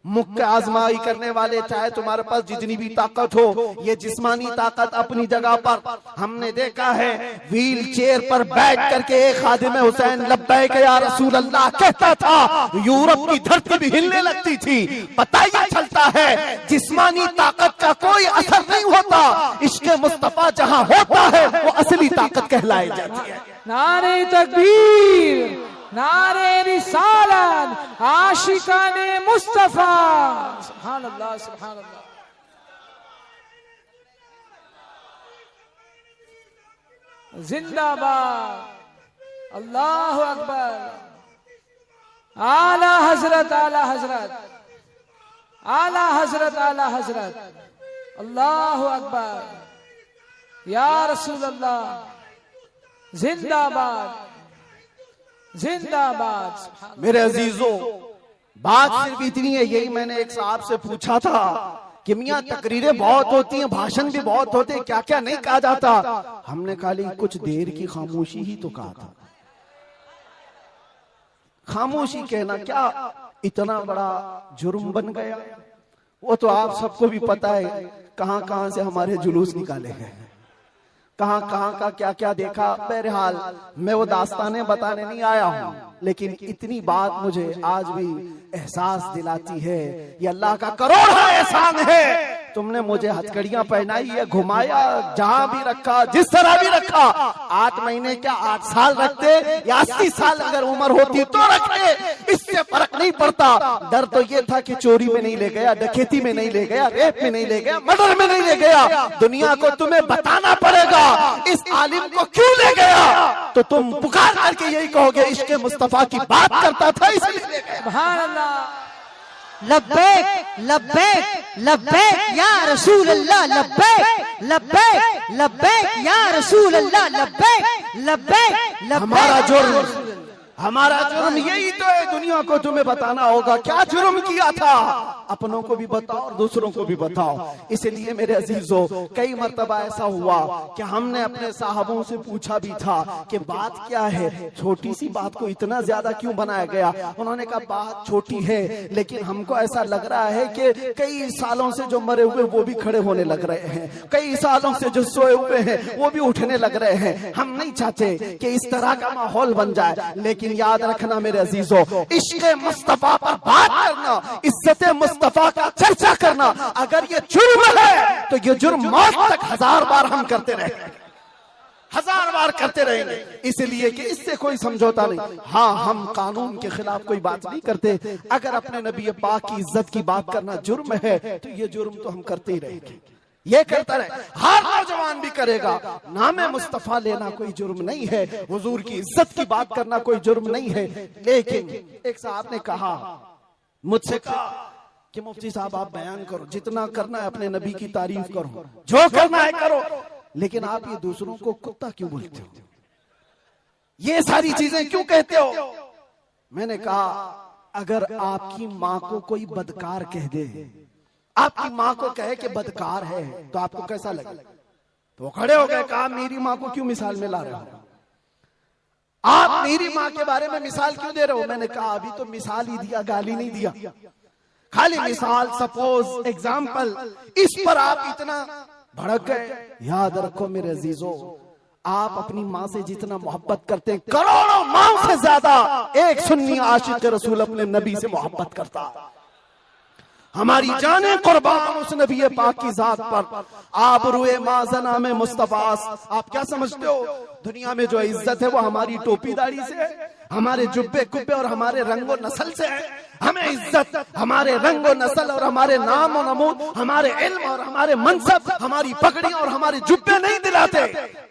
मुख्य आजमाई करने वाले, चाहे तुम्हारे पास जितनी भी ताकत हो, ये जिस्मानी ताकत अपनी जगह पर, हमने देखा है व्हील चेयर पर बैठ करके एक खादिम हुसैन लब्बैक या रसूल अल्लाह कहता था, यूरोप की धरती भी हिलने लगती थी। पता ही चलता है जिस्मानी ताकत का कोई असर नहीं होता, इश्क़ मुस्तफा जहां होता है वो असली ताकत कहलाई जाती है। नारे तकबीर, नारे रिसालत, आशिकाने मुस्तफा, सुभान अल्लाह, सुभान अल्लाह। जिंदाबाद, अल्लाह अकबर, आला हजरत, आला हजरत, आला हजरत, आला हजरत, अल्लाह अकबर, या रसूल अल्लाह, जिंदाबाद, जिंदाबाद। मेरे अजीजों, बात सिर्फ इतनी है, यही मैंने एक साहब से पूछा था कि मियां तकरीरें बहुत होती हैं, भाषण भी बहुत होते हैं, क्या क्या नहीं कहा जाता? हमने खाली कुछ देर की खामोशी ही तो कहा था। खामोशी कहना क्या इतना बड़ा जुर्म बन गया? वो तो आप सबको भी पता है कहां कहां से हमारे जुलूस निकाले गए, कहां कहां का क्या क्या देखा। बहरहाल मैं वो दास्तानें बताने नहीं आया हूं, लेकिन इतनी बात मुझे आज भी एहसास दिलाती है, ये अल्लाह का करोड़ा एहसान है। तुमने मुझे हथकड़ियां पहनाई है, घुमाया, जहां भी रखा, जिस तरह भी रखा। 8 महीने क्या 8 साल रखते या 80 साल अगर उम्र होती तो रखते, इससे फर्क नहीं पड़ता। डर तो ये था कि चोरी में नहीं ले गया, डकैती में नहीं ले गया, रेप में नहीं ले गया, मर्डर में नहीं ले गया। दुनिया को तुम्हें बताना पड़ेगा इस आलिम को क्यों ले गया, तो तुम पुकार करके यही कहोगे इश्क़ मुस्तफा की बात करता था इसलिए ले गया। सुभान अल्लाह, लब्बैक लब्बैक लब्बैक या रसूल अल्लाह, लब्बैक लब्बैक लब्बैक या रसूल अल्लाह, लब्बैक लब्बैक लब्बैक। हमारा जुर्म यही तो है, दुनिया को तुम्हें बताना होगा क्या जुर्म किया था। अपनों को भी बताओ और दूसरों को भी बताओ। इसलिए मेरे अजीजों, कई मर्तबा ऐसा हुआ कि हमने अपने साहबों से पूछा भी था कि बात क्या है, छोटी सी बात को इतना ज्यादा क्यों बनाया गया। उन्होंने कहा बात छोटी है, लेकिन हमको ऐसा लग रहा है कि कई सालों से जो मरे हुए वो भी खड़े होने लग रहे हैं, कई सालों से जो सोए हुए हैं वो भी उठने लग रहे हैं। हम नहीं चाहते कि इस तरह का माहौल बन जाए, लेकिन याद रखना मेरे अजीजों, इश्क़ मुस्तफा पर बात करना, इज्जत मुस्तफा का चर्चा करना, अगर ये जुर्म है तो ये जुर्म मौत तक 1000 बार हम करते रहेंगे, 1000 बार करते रहेंगे। इसलिए कि इससे कोई समझौता नहीं। हाँ, हम कानून के खिलाफ कोई बात नहीं करते। अगर अपने नबी पाक की इज्जत की बात करना जुर्म है तो ये जुर्म तो हम करते ही रहेंगे, ये करता रहे, हर नौजवान भी करेगा। नामे मुस्तफा लेना कोई जुर्म नहीं है, हुजूर की इज्जत की बात करना कोई जुर्म नहीं है। लेकिन एक साहब ने कहा, मुझसे कहा कि मुफ्ती साहब आप बयान करो, जितना करना है अपने नबी की तारीफ करो, जो करना है करो, लेकिन आप ये दूसरों को कुत्ता क्यों बोलते हो, ये सारी चीजें क्यों कहते हो। मैंने कहा अगर आपकी माँ को कोई बदकार कह दे, आपकी माँ को कहे कि बदकार है, तो आपको कैसा लगे। तो वो खड़े हो गए, कहा मेरी माँ को क्यों मिसाल में ला रहे हो, आप मेरी माँ के बारे में मिसाल क्यों दे रहे हो। मैंने कहा अभी तो मिसाल ही दिया, गाली नहीं दिया, खाली मिसाल, सपोज, एग्जाम्पल, इस पर आप इतना भड़क गए। याद रखो मेरे अजीजों, आप अपनी माँ से जितना मोहब्बत करते हैं, करोड़ों माँ से ज्यादा एक सुन्नी आशिक रसूल अपने नबी से मोहब्बत करता। हमारी जाने कुर्बान उस नबी पाक की जात पर। आप रुए माजना में मुस्तफास, आप क्या समझते हो दुनिया में जो इज्जत है वो हमारी टोपी दाढ़ी से है, हमारे जुब्बे कुब्बे और हमारे रंगो नस्ल से है? हमें इज्जत हमारे रंगो नस्ल और हमारे नाम और नमूद, हमारे इल्म और हमारे मनसब, हमारी पगड़ी और हमारे जुब्बे नहीं दिलाते।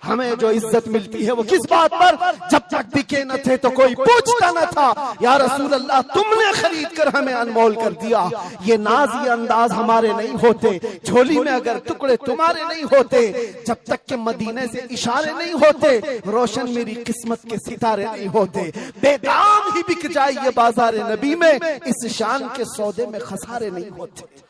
हमें जो इज्जत मिलती है वो किस बात पर? जब तक बिके न थे तो कोई पूछता न था, या रसूल अल्लाह तुमने खरीद कर हमें अनमोल कर दिया। ये नाज ये अंदाज हमारे नहीं होते, झोली में अगर टुकड़े तुम्हारे नहीं होते, जब तक के मदीने से इशारे नहीं होते, रोशन मेरी किस्मत के सितारे नहीं होते। बेदाम ही बिक जाए ये बाजार नबी में, इस शान के सौदे में खसारे नहीं होते।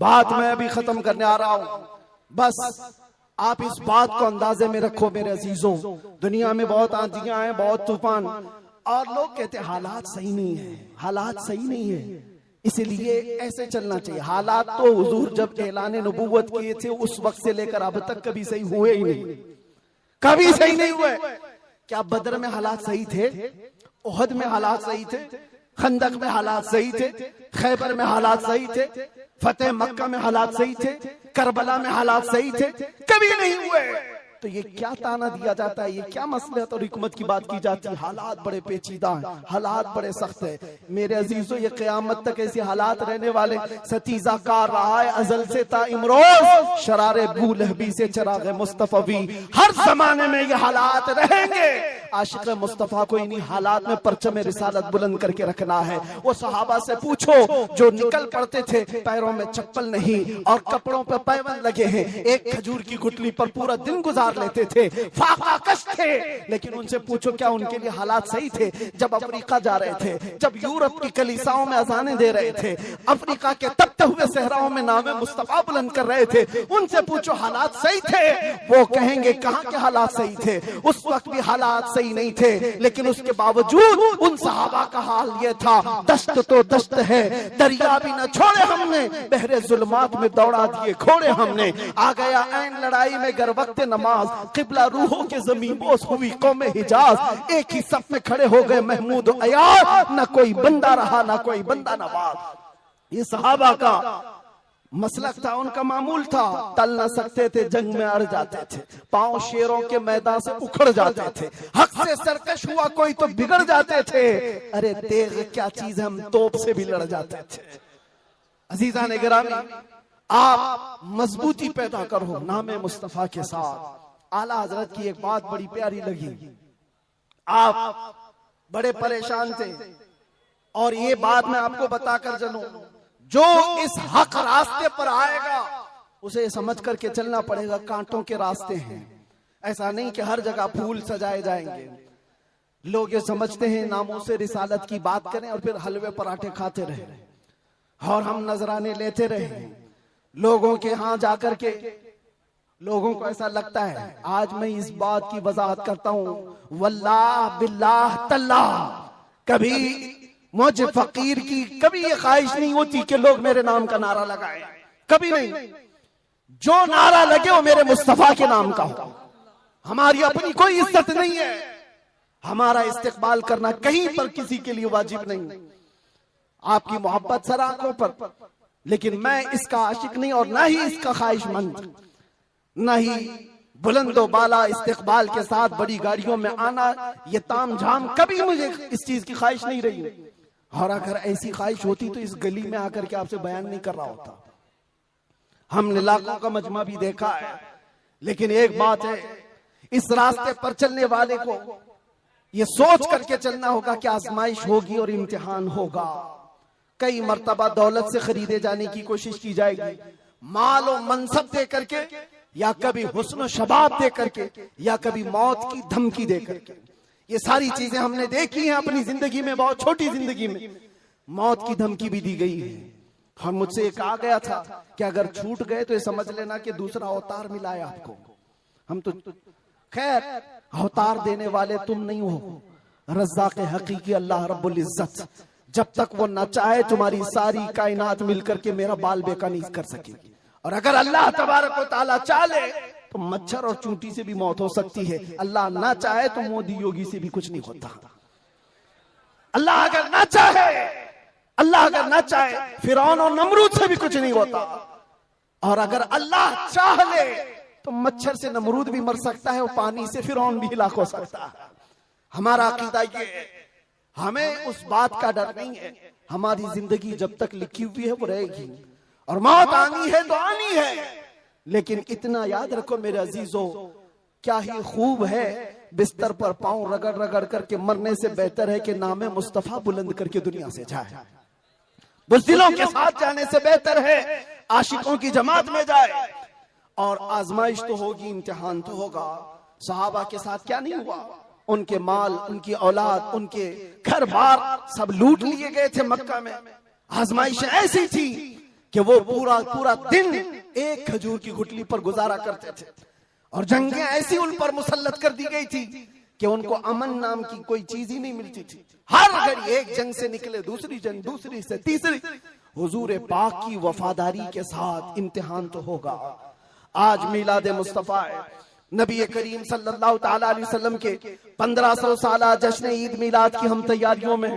बात मैं अभी खत्म करने आ रहा हूं, बस आप इस बात को अंदाजे में रखो मेरे अजीजों। दुनिया में बहुत आंधियां हैं, बहुत तूफान, और लोग कहते हैं हालात सही नहीं है, हालात सही नहीं है, इसलिए ऐसे चलना चाहिए। हालात तो हुजूर जब ऐलान नबूवत किए थे उस वक्त से लेकर अब तक कभी सही हुए ही नहीं, कभी सही नहीं हुए। क्या बदर में हालात सही थे? उहद में हालात सही थे? खंदक में हालात सही थे? खैबर में हालात सही थे? फतेह मक्का में हालात सही थे? करबला में हालात सही थे? कभी नहीं हुए। तो ये क्या ताना दिया जाता है, ये क्या मसलहत और हिकमत की बात की जाती है? हालात बड़े पेचीदा हैं, हालात बड़े सख्त है मेरे अजीजों। ये क़यामत तक ऐसे हालात रहने वाले। सतीजा कार रहा है अजल से ता इमरोज, शरारे बूलहबी से चराग मुस्तफवी, हर जमाने में ये हालात रहेंगे। आशिक मुस्तफा को इन्हीं हालात में परचम रिसालत बुलंद करके रखना है। वो सहाबा से पूछो जो निकल पड़ते थे, पैरों में चप्पल नहीं और कपड़ों पर पैबंद लगे हैं, एक खजूर की गुठली पर पूरा दिन गुजार लेते थे, फाका कश थे, लेकिन उनसे पूछो क्या उनके लिए हालात सही थे? जब अफ्रीका जा रहे थे, जब यूरोप की कलीसाओं में अजानें दे रहे थे, अफ्रीका के तपते हुए सहराओं में नामे मुस्तफा बुलंद कर रहे थे, उनसे पूछो हालात सही थे? वो कहेंगे कहां के हालात सही थे, उस वक्त भी हालात सही नहीं थे, लेकिन उसके बावजूद उन सहाबा का हाल ये था, दस्त तो दस्त है, दरिया भी न छोड़े हमने, बहरे जुल्मात में दौड़ा दिए घोड़े हमने, आ गया ऐन लड़ाई में गर वक्त नमाज, किबला रूहों के ज़मीन बोस हुई कौमे हिजाज, एक ही सफ में खड़े हो गए महमूद अयाज, न कोई बंदा रहा न कोई बंदा नवाज। ये सहाबा का मसलक था, उनका मामूल था। टल न सकते थे, जंग में अड़ जाते थे, पांव शेरों के मैदान से उखड़ जाते थे, हक से सरकश हुआ कोई तो बिगड़ जाते थे। अरे तेग क्या चीज है, हम तोप से भी लड़ जाते थे। अजीजा ने गिरामी, आप मजबूती पैदा करो नामे मुस्तफा के साथ। आला हजरत की एक बात बड़ी प्यारी लगी, आप बड़े परेशान थे और ये बात मैं आपको बताकर चलूं, जो इस हक रास्ते पर आएगा उसे समझ करके चलना पड़ेगा, कांटों के रास्ते हैं। ऐसा नहीं कि हर जगह फूल सजाए जाएंगे। लोग ये समझते हैं नामों से रिसालत की बात करें और फिर हलवे पराठे खाते रहे और हम नजराने लेते रहे लोगों के यहाँ जाकर के। लोगों को ऐसा लगता है, आज मैं इस बात की वजाहत करता हूं, वल्लाह बिल्लाह तल्लाह, कभी मुझे फकीर की कभी ये ख्वाहिश नहीं होती कि लोग मेरे नाम का नारा लगाएं, कभी नहीं। जो नारा लगे वो मेरे मुस्तफा के नाम का हो। हमारी अपनी कोई इज्जत नहीं है, हमारा इस्तेकबाल करना कहीं पर किसी के लिए वाजिब नहीं। आपकी मोहब्बत सर आंखों पर, लेकिन मैं इसका आशिक नहीं और ना ही इसका ख्वाहिशमंद, न ही बुलंदो बाला इस्तेकबाल के साथ बड़ी गाड़ियों में आना, ये ताम झाम, कभी मुझे इस चीज की ख्वाहिश नहीं रही। और अगर ऐसी ख्वाहिश होती तो इस गली में आकर के आपसे बयान नहीं कर रहा होता। हमने लाखों का मजमा भी देखा है, लेकिन एक बात है, इस रास्ते पर चलने वाले को ये सोच करके चलना होगा कि आजमाइश होगी और इम्तिहान होगा। कई मर्तबा दौलत से खरीदे जाने की कोशिश की जाएगी, माल और मनसब दे करके, या कभी हुस्न शबाब दे करके, या कभी मौत की धमकी दे करके। ये सारी चीजें हमने देखी हैं अपनी जिंदगी में, बहुत छोटी जिंदगी में मौत की धमकी भी दी गई है। और मुझसे एक आ गया था कि अगर छूट गए तो ये समझ लेना कि दूसरा अवतार मिला है आपको। हम तो खैर अवतार देने वाले तुम नहीं हो, रज़्ज़ाक़ हकीकी अल्लाह रब्बुल इज्जत, जब तक वो न चाहे तुम्हारी सारी कायनात मिलकर के मेरा बाल बेका नहीं कर सकेगी। और अगर अल्लाह तबारक व तआला चाहे तो मच्छर और चूंटी से भी मौत हो सकती है। अल्लाह ना चाहे तो मोदी योगी से भी कुछ नहीं होता। अल्लाह अगर ना चाहे फिरौन और नमरूद से भी कुछ नहीं होता। और अगर अल्लाह चाह ले तो मच्छर से नमरूद भी मर सकता है और पानी से फिरौन भी हिलाक हो सकता है। हमारा अकीदा ये है, हमें उस बात का डर नहीं है। हमारी जिंदगी जब तक लिखी हुई है वो रहेगी और मौत आनी है तो आनी है। लेकिन इतना याद रखो मेरे अजीजों, क्या ही खूब है बिस्तर पर पांव रगड़ रगड़ करके मरने से बेहतर है कि नामे मुस्तफा बुलंद करके दुनिया से जाए। बुज़दिलों के साथ जाने से बेहतर है आशिकों की जमात में जाए। और आजमाइश तो होगी, इम्तिहान तो होगा। सहाबा के साथ क्या नहीं हुआ? उनके माल, उनकी औलाद, उनके घर बार सब लूट लिए गए थे मक्का में। आजमाइश ऐसी थी कि वो पूरा दिन एक खजूर की गुठली पर गुजारा करते थे और जंगें ऐसी उन पर मुसल्लत कर दी गई थी कि उनको अमन नाम की कोई चीज ही नहीं मिलती थी। हर घड़ी एक जंग से निकले दूसरी जंग, दूसरी से तीसरी। हुजूर पाक की वफादारी के साथ इम्तिहान तो होगा। आज मिलाद मुस्तफा है, नबी करीम सल्लल्लाहु ताला अलैहि वसल्लम के 1500 साला जश्न ईद मिलाद की हम तैयारियों में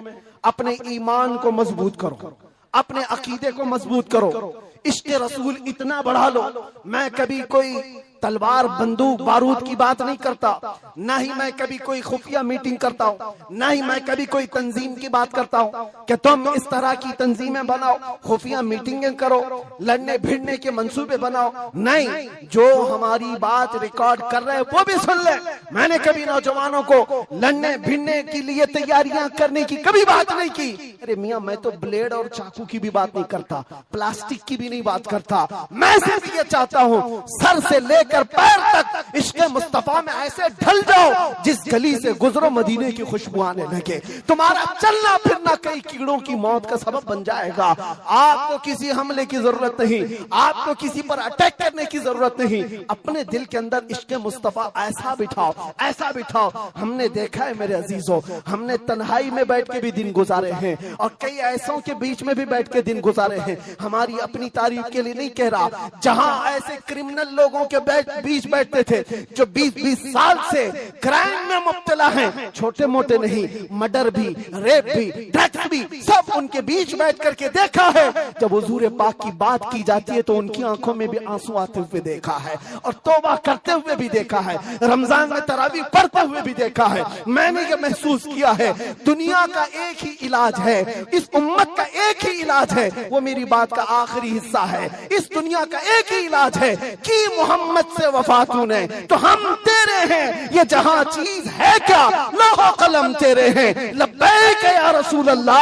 अपने ईमान को मजबूत करो, अपने अकीदे को मजबूत करो, इश्क़ रसूल इतना बढ़ा लो। मैं कभी कोई तलवार बंदूक बारूद की बात नहीं करता, ना ही मैं कभी कोई खुफिया मीटिंग करता हूँ, ना ही मैं कभी कोई तंजीम की बात करता हूँ कि तुम इस तरह की तंजीमें बनाओ, खुफिया मीटिंगें करो, लड़ने भिड़ने के मंसूबे बनाओ। नहीं, जो हमारी बात रिकॉर्ड कर रहे हैं वो भी सुन ले। मैंने कभी नौजवानों को लड़ने भिड़ने के लिए तैयारियां करने की कभी बात नहीं की। अरे मियाँ, मैं तो ब्लेड और चाकू की भी बात नहीं करता, प्लास्टिक की भी नहीं बात करता। मैं सिर्फ ये चाहता हूँ सर से लेकर पैर तक इश्क़ मुस्तफा में ऐसे ढल जाओ जिस गली से गुजरो मदीने की खुशबू आने लगे। तुम्हारा चलना फिरना कई कीड़ों की मौत का सबब बन जाएगा। आपको किसी हमले की जरूरत नहीं, आपको किसी पर अटैक करने की जरूरत नहीं। अपने दिल के अंदर इश्क़ मुस्तफा ऐसा बिठाओ, ऐसा बिठाओ। हमने देखा है मेरे अजीजों, हमने तन्हाई में बैठ के भी दिन गुजारे हैं और कई ऐसों के बीच में भी बैठ के दिन गुजारे हैं। हमारी अपनी तारीफ के लिए नहीं कह रहा, जहां ऐसे क्रिमिनल लोगों के बीच बैठते थे जो 20-20 साल से क्राइम में मुब्तला हैं, छोटे मोटे नहीं, मर्डर भी, रेप भी, ड्रग्स भी, सब उनके बीच बैठ करके देखा है। जब हुजूर पाक की बात की जाती है तो उनकी आंखों में भी आंसू आते हुए देखा है और तौबा करते हुए भी देखा है, रमजान में तरावी पढ़ते हुए भी देखा है। मैंने ये महसूस किया है दुनिया का एक ही इलाज है, इस उम्मत का एक ही इलाज है, वो मेरी बात का आखिरी हिस्सा है। इस दुनिया का एक ही इलाज है कि मोहम्मद से वफा तूने तो हम तेरे हैं, ये जहां चीज है क्या लौह कलम तेरे हैं। लब्बैक या रसूल अल्लाह,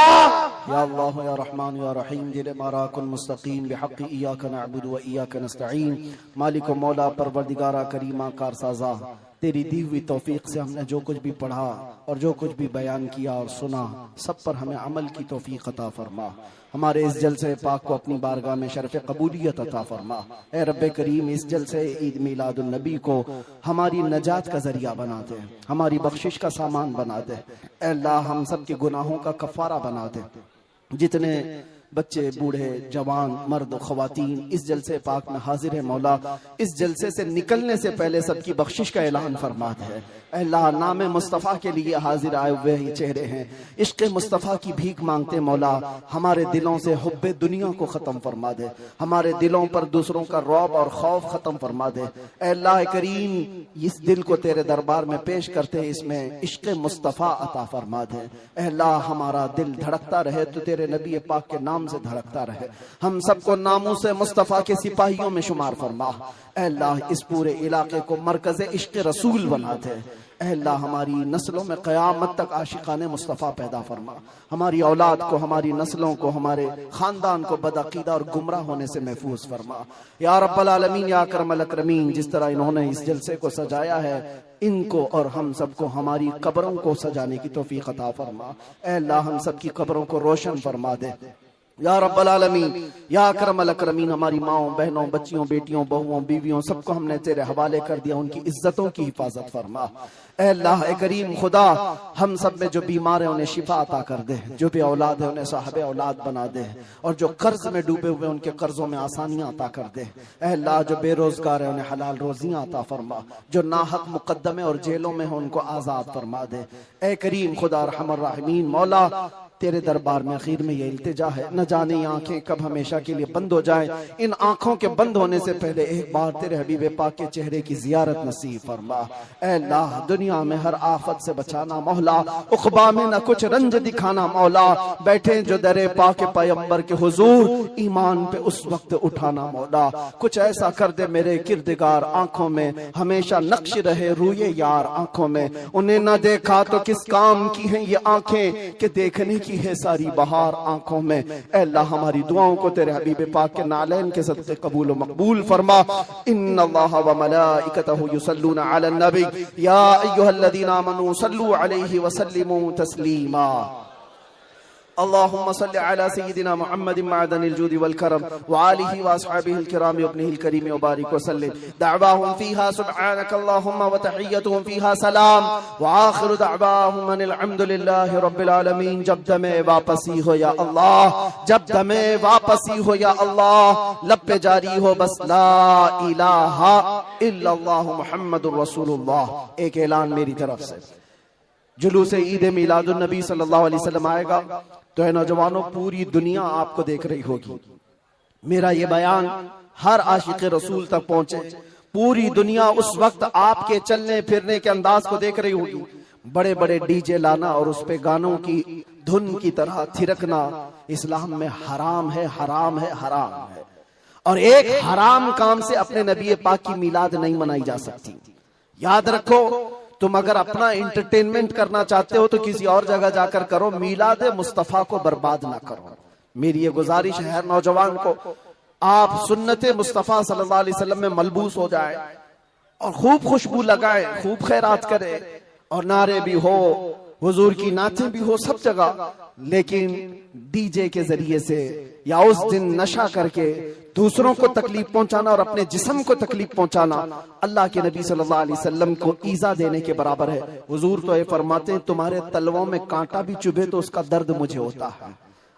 या अल्लाह या रहमान या रहीम, दिल माराकुल मुस्तकीम बिहक़्क़ि इय्याका नअबुदु व इय्याका नस्तईन। मालिक व मौला परवरदिगारा करीमा कारसाज़ा, तेरी दी हुई तौफीक से हमने जो कुछ भी पढ़ा और जो कुछ भी बयान किया और सुना, सब पर हमें अमल की तौफीक अता फरमा। हमारे इस जलसे पाक को अपनी बारगाह में शरफ़ कबूलियत अता फरमा। ए रब्बे करीम, इस जलसे ईद मिलादुन नबी को हमारी नजात का जरिया बना दे, हमारी बख्शिश का सामान बना दे। ए अल्लाह, हम सब के गुनाहों का कफ़ारा बना दे। जितने बच्चे, बूढ़े, जवान, मर्द, ख़वातीन इस जलसे पाक में हाजिर है मौला, इस जलसे से निकलने से पहले सबकी बख्शिश का ऐलान फरमा दे। अल्लाह, नाम मुस्तफ़ा के लिए हाजिर आए हुए ये चेहरे हैं, इश्क़ मुस्तफ़ा की भीख मांगते मौला, हमारे दिलों से हुब्बे दुनिया को ख़त्म फरमा दे, हमारे दिलों पर दूसरों का रौब और खौफ ख़त्म फरमा दे। अल्लाह करीम, इस दिल को तेरे दरबार में पेश करते हैं, इसमें इश्क़ मुस्तफ़ा अता फरमा दे। अल्लाह, हमारा दिल धड़कता रहे तो तेरे नबी पाक के नाम से धड़कता रहे। हम सबको नामों से मुस्तफ़ा के सिपाहियों में शुमार फरमा। अल्लाह, इस पूरे इलाके को मरकज़ इश्क़ रसूल बना दे। अल्लाह, हमारी नस्लों में क़यामत तक आशिकाने मुस्तफ़ा पैदा फरमा। हमारी औलाद को, हमारी नस्लों को, हमारे ख़ानदान को बदअक़ीदा और गुमराह होने से महफूज फरमा। या रब्बल आलमीन, या अकरमल अकरमीन, जिस तरह इन्होंने इस जलसे को सजाया है, इनको और हम सबको हमारी कब्रों को सजाने की तौफीक अता फरमा। अल्लाह, हम सबकी कब्रों को रोशन फरमा दे। या रब्बल आलमीन, या अकरमल अकरमीन, हमारी माओ बहनों, बच्चियों, बेटियों, बहुओं, बीवियों, सबको हमने तेरे हवाले कर दिया, उनकी इज्जतों की हिफाजत फरमा। ऐ अल्लाह ए करीम खुदा, हम सब में जो बीमार है उन्हें शिफा अता कर दे, जो भी औलाद है उन्हें साहिब औलाद बना दे, और जो कर्ज में डूबे हुए उनके कर्जों में आसानियां अता कर दे। ऐ अल्लाह जो बेरोजगार है उन्हें हलाल रोजियां अता फरमा, जो नाहक मुकद्दमे और जेलों में हो उनको आजाद फरमा दे। ऐ करीम खुदा रहमान रहीमीन, मौला तेरे दरबार में आखिर में ये इल्तिजा है, न जाने ये आंखें कब हमेशा के लिए बंद हो जाए। इन आंखों के बंद होने से पहले एक बार तेरे हबीब पाक के चेहरे की जियारत नसीब फरमा। ऐ अल्लाह दुनिया में हर आफत से बचाना मौला, उक़बा में न कुछ रंज दिखाना मौला, बैठे जो दरे पाक पैगंबर के हुजूर ईमान पे उस वक्त उठाना मौला। कुछ ऐसा कर दे मेरे किरदगार आंखों में हमेशा नक्श रहे रूए यार आंखों में, उन्हें न देखा तो किस काम की है ये आंखें कि देखने की है सारी बहार आंखों में। ऐ अल्लाह हमारी दुआओं को तेरे हबीब पाक के नालैन के सदक़े कबूल व मकबूल फरमा। इन्नल्लाह व मलाइकतहु युसल्लूना अलन नबी या अय्युहल्लज़ीना आमनू सल्लू अलैहि व सल्लिमू तस्लीमा। अल्लाहुम्मा सल्लि अला सय्यिदिना मुहम्मदिन मअदनिल जूदि वल करम व आलिहि व अस्हाबिहिल किराम व इब्निहिल करीम व बारिक व सल्लिम। दअवाहुम फीहा सुब्हानकल्लाहुम्मा व तहिय्यतुहुम फीहा सलाम व आखिरु दअवाहुम अनिल हम्दुलिल्लाहि रब्बिल आलमीन। जब दमे वापसी हो या अल्लाह, जब दमे वापसी हो या अल्लाह, लब पे जारी हो बस ला इलाहा इल्लल्लाह मुहम्मदुर रसूलुल्लाह। एक ऐलान मेरी तरफ से, जुलूस ईद मिलादुन नबी सल्लल्लाहु अलैहि वसल्लम आएगा तो है नौजवानों, पूरी दुनिया आपको देख रही होगी। मेरा ये बयान हर आशिक रसूल तक पहुंचे। पूरी दुनिया उस वक्त आपके चलने फिरने के अंदाज को देख रही होगी। बड़े बड़े डीजे लाना और उस पे गानों की धुन की तरह थिरकना इस्लाम में हराम है, हराम है, हराम है। और एक हराम काम से अपने नबी पाक की मिलाद नहीं मनाई जा सकती। याद रखो, तुम अगर अपना एंटरटेनमेंट करना चाहते हो तो किसी और जगह जाकर करो, मिलाद मुस्तफा को बर्बाद ना करो। मेरी ये गुजारिश है हर नौजवान को, आप सुन्नत मुस्तफा सल्लल्लाहु अलैहि वसल्लम में मलबूस हो जाए और खूब खुशबू लगाए, खूब खैरात करे, और नारे भी हो, हुजूर की नातें भी हो सब जगह, लेकिन डीजे के जरिए से या उस दिन नशा करके दूसरों को तकलीफ पहुंचाना और अपने जिस्म को तकलीफ पहुंचाना अल्लाह के नबी सल्लल्लाहु अलैहि वसल्लम को ईजा देने के बराबर है। हुजूर तो ये फरमाते हैं, तुम्हारे तलवों में कांटा भी चुभे तो उसका दर्द मुझे होता है।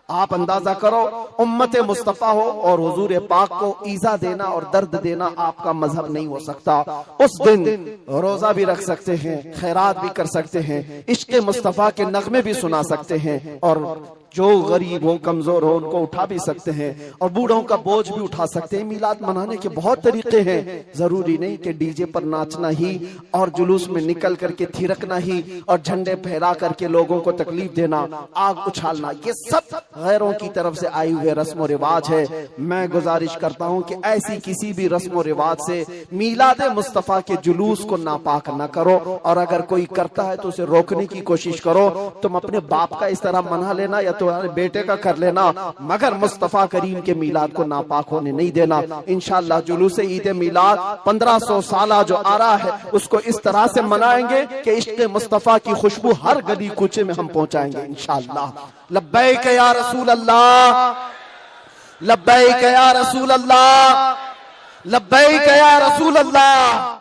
आप अंदाजा करो, उम्मत मुस्तफा हो और हुजूर पाक को ईजा देना और दर्द देना आपका मजहब नहीं हो सकता। उस दिन रोजा भी रख सकते हैं, खैरात भी कर सकते हैं, इश्क मुस्तफा के नगमे भी सुना सकते हैं, और जो गरीब हो, कमजोर हो, उनको उठा भी सकते हैं, और बूढ़ों का बोझ भी उठा सकते हैं। मिलाद मनाने के बहुत तरीके हैं, जरूरी नहीं कि डीजे पर नाचना ही और जुलूस में निकल करके थिरकना ही और झंडे फहरा करके लोगों को तकलीफ देना, आग उछालना, ये सब गैरों की तरफ से आए हुए रस्म और रिवाज है। मैं गुजारिश करता हूं कि ऐसी किसी भी रस्म और रिवाज से मिलाद मुस्तफा के जुलूस को नापाक न करो, और अगर कोई करता है तो उसे रोकने की कोशिश करो। तुम अपने बाप का इस तरह मना लेना या तुम्हारे बेटे का कर लेना, मगर मुस्तफा करीम के मिलाद को नापाक होने नहीं देना। इंशाअल्लाह जुलूस ईद मिलाद 1500 साल जो आ रहा है उसको इस तरह से मनाएंगे कि इश्क मुस्तफा की खुशबू हर गली कूचे में हम पहुंचाएंगे इंशाअल्लाह। लब्बैक या रसूल अल्लाह, लब्बैक या रसूल अल्लाह, लब्बैक या रसूल अल्लाह।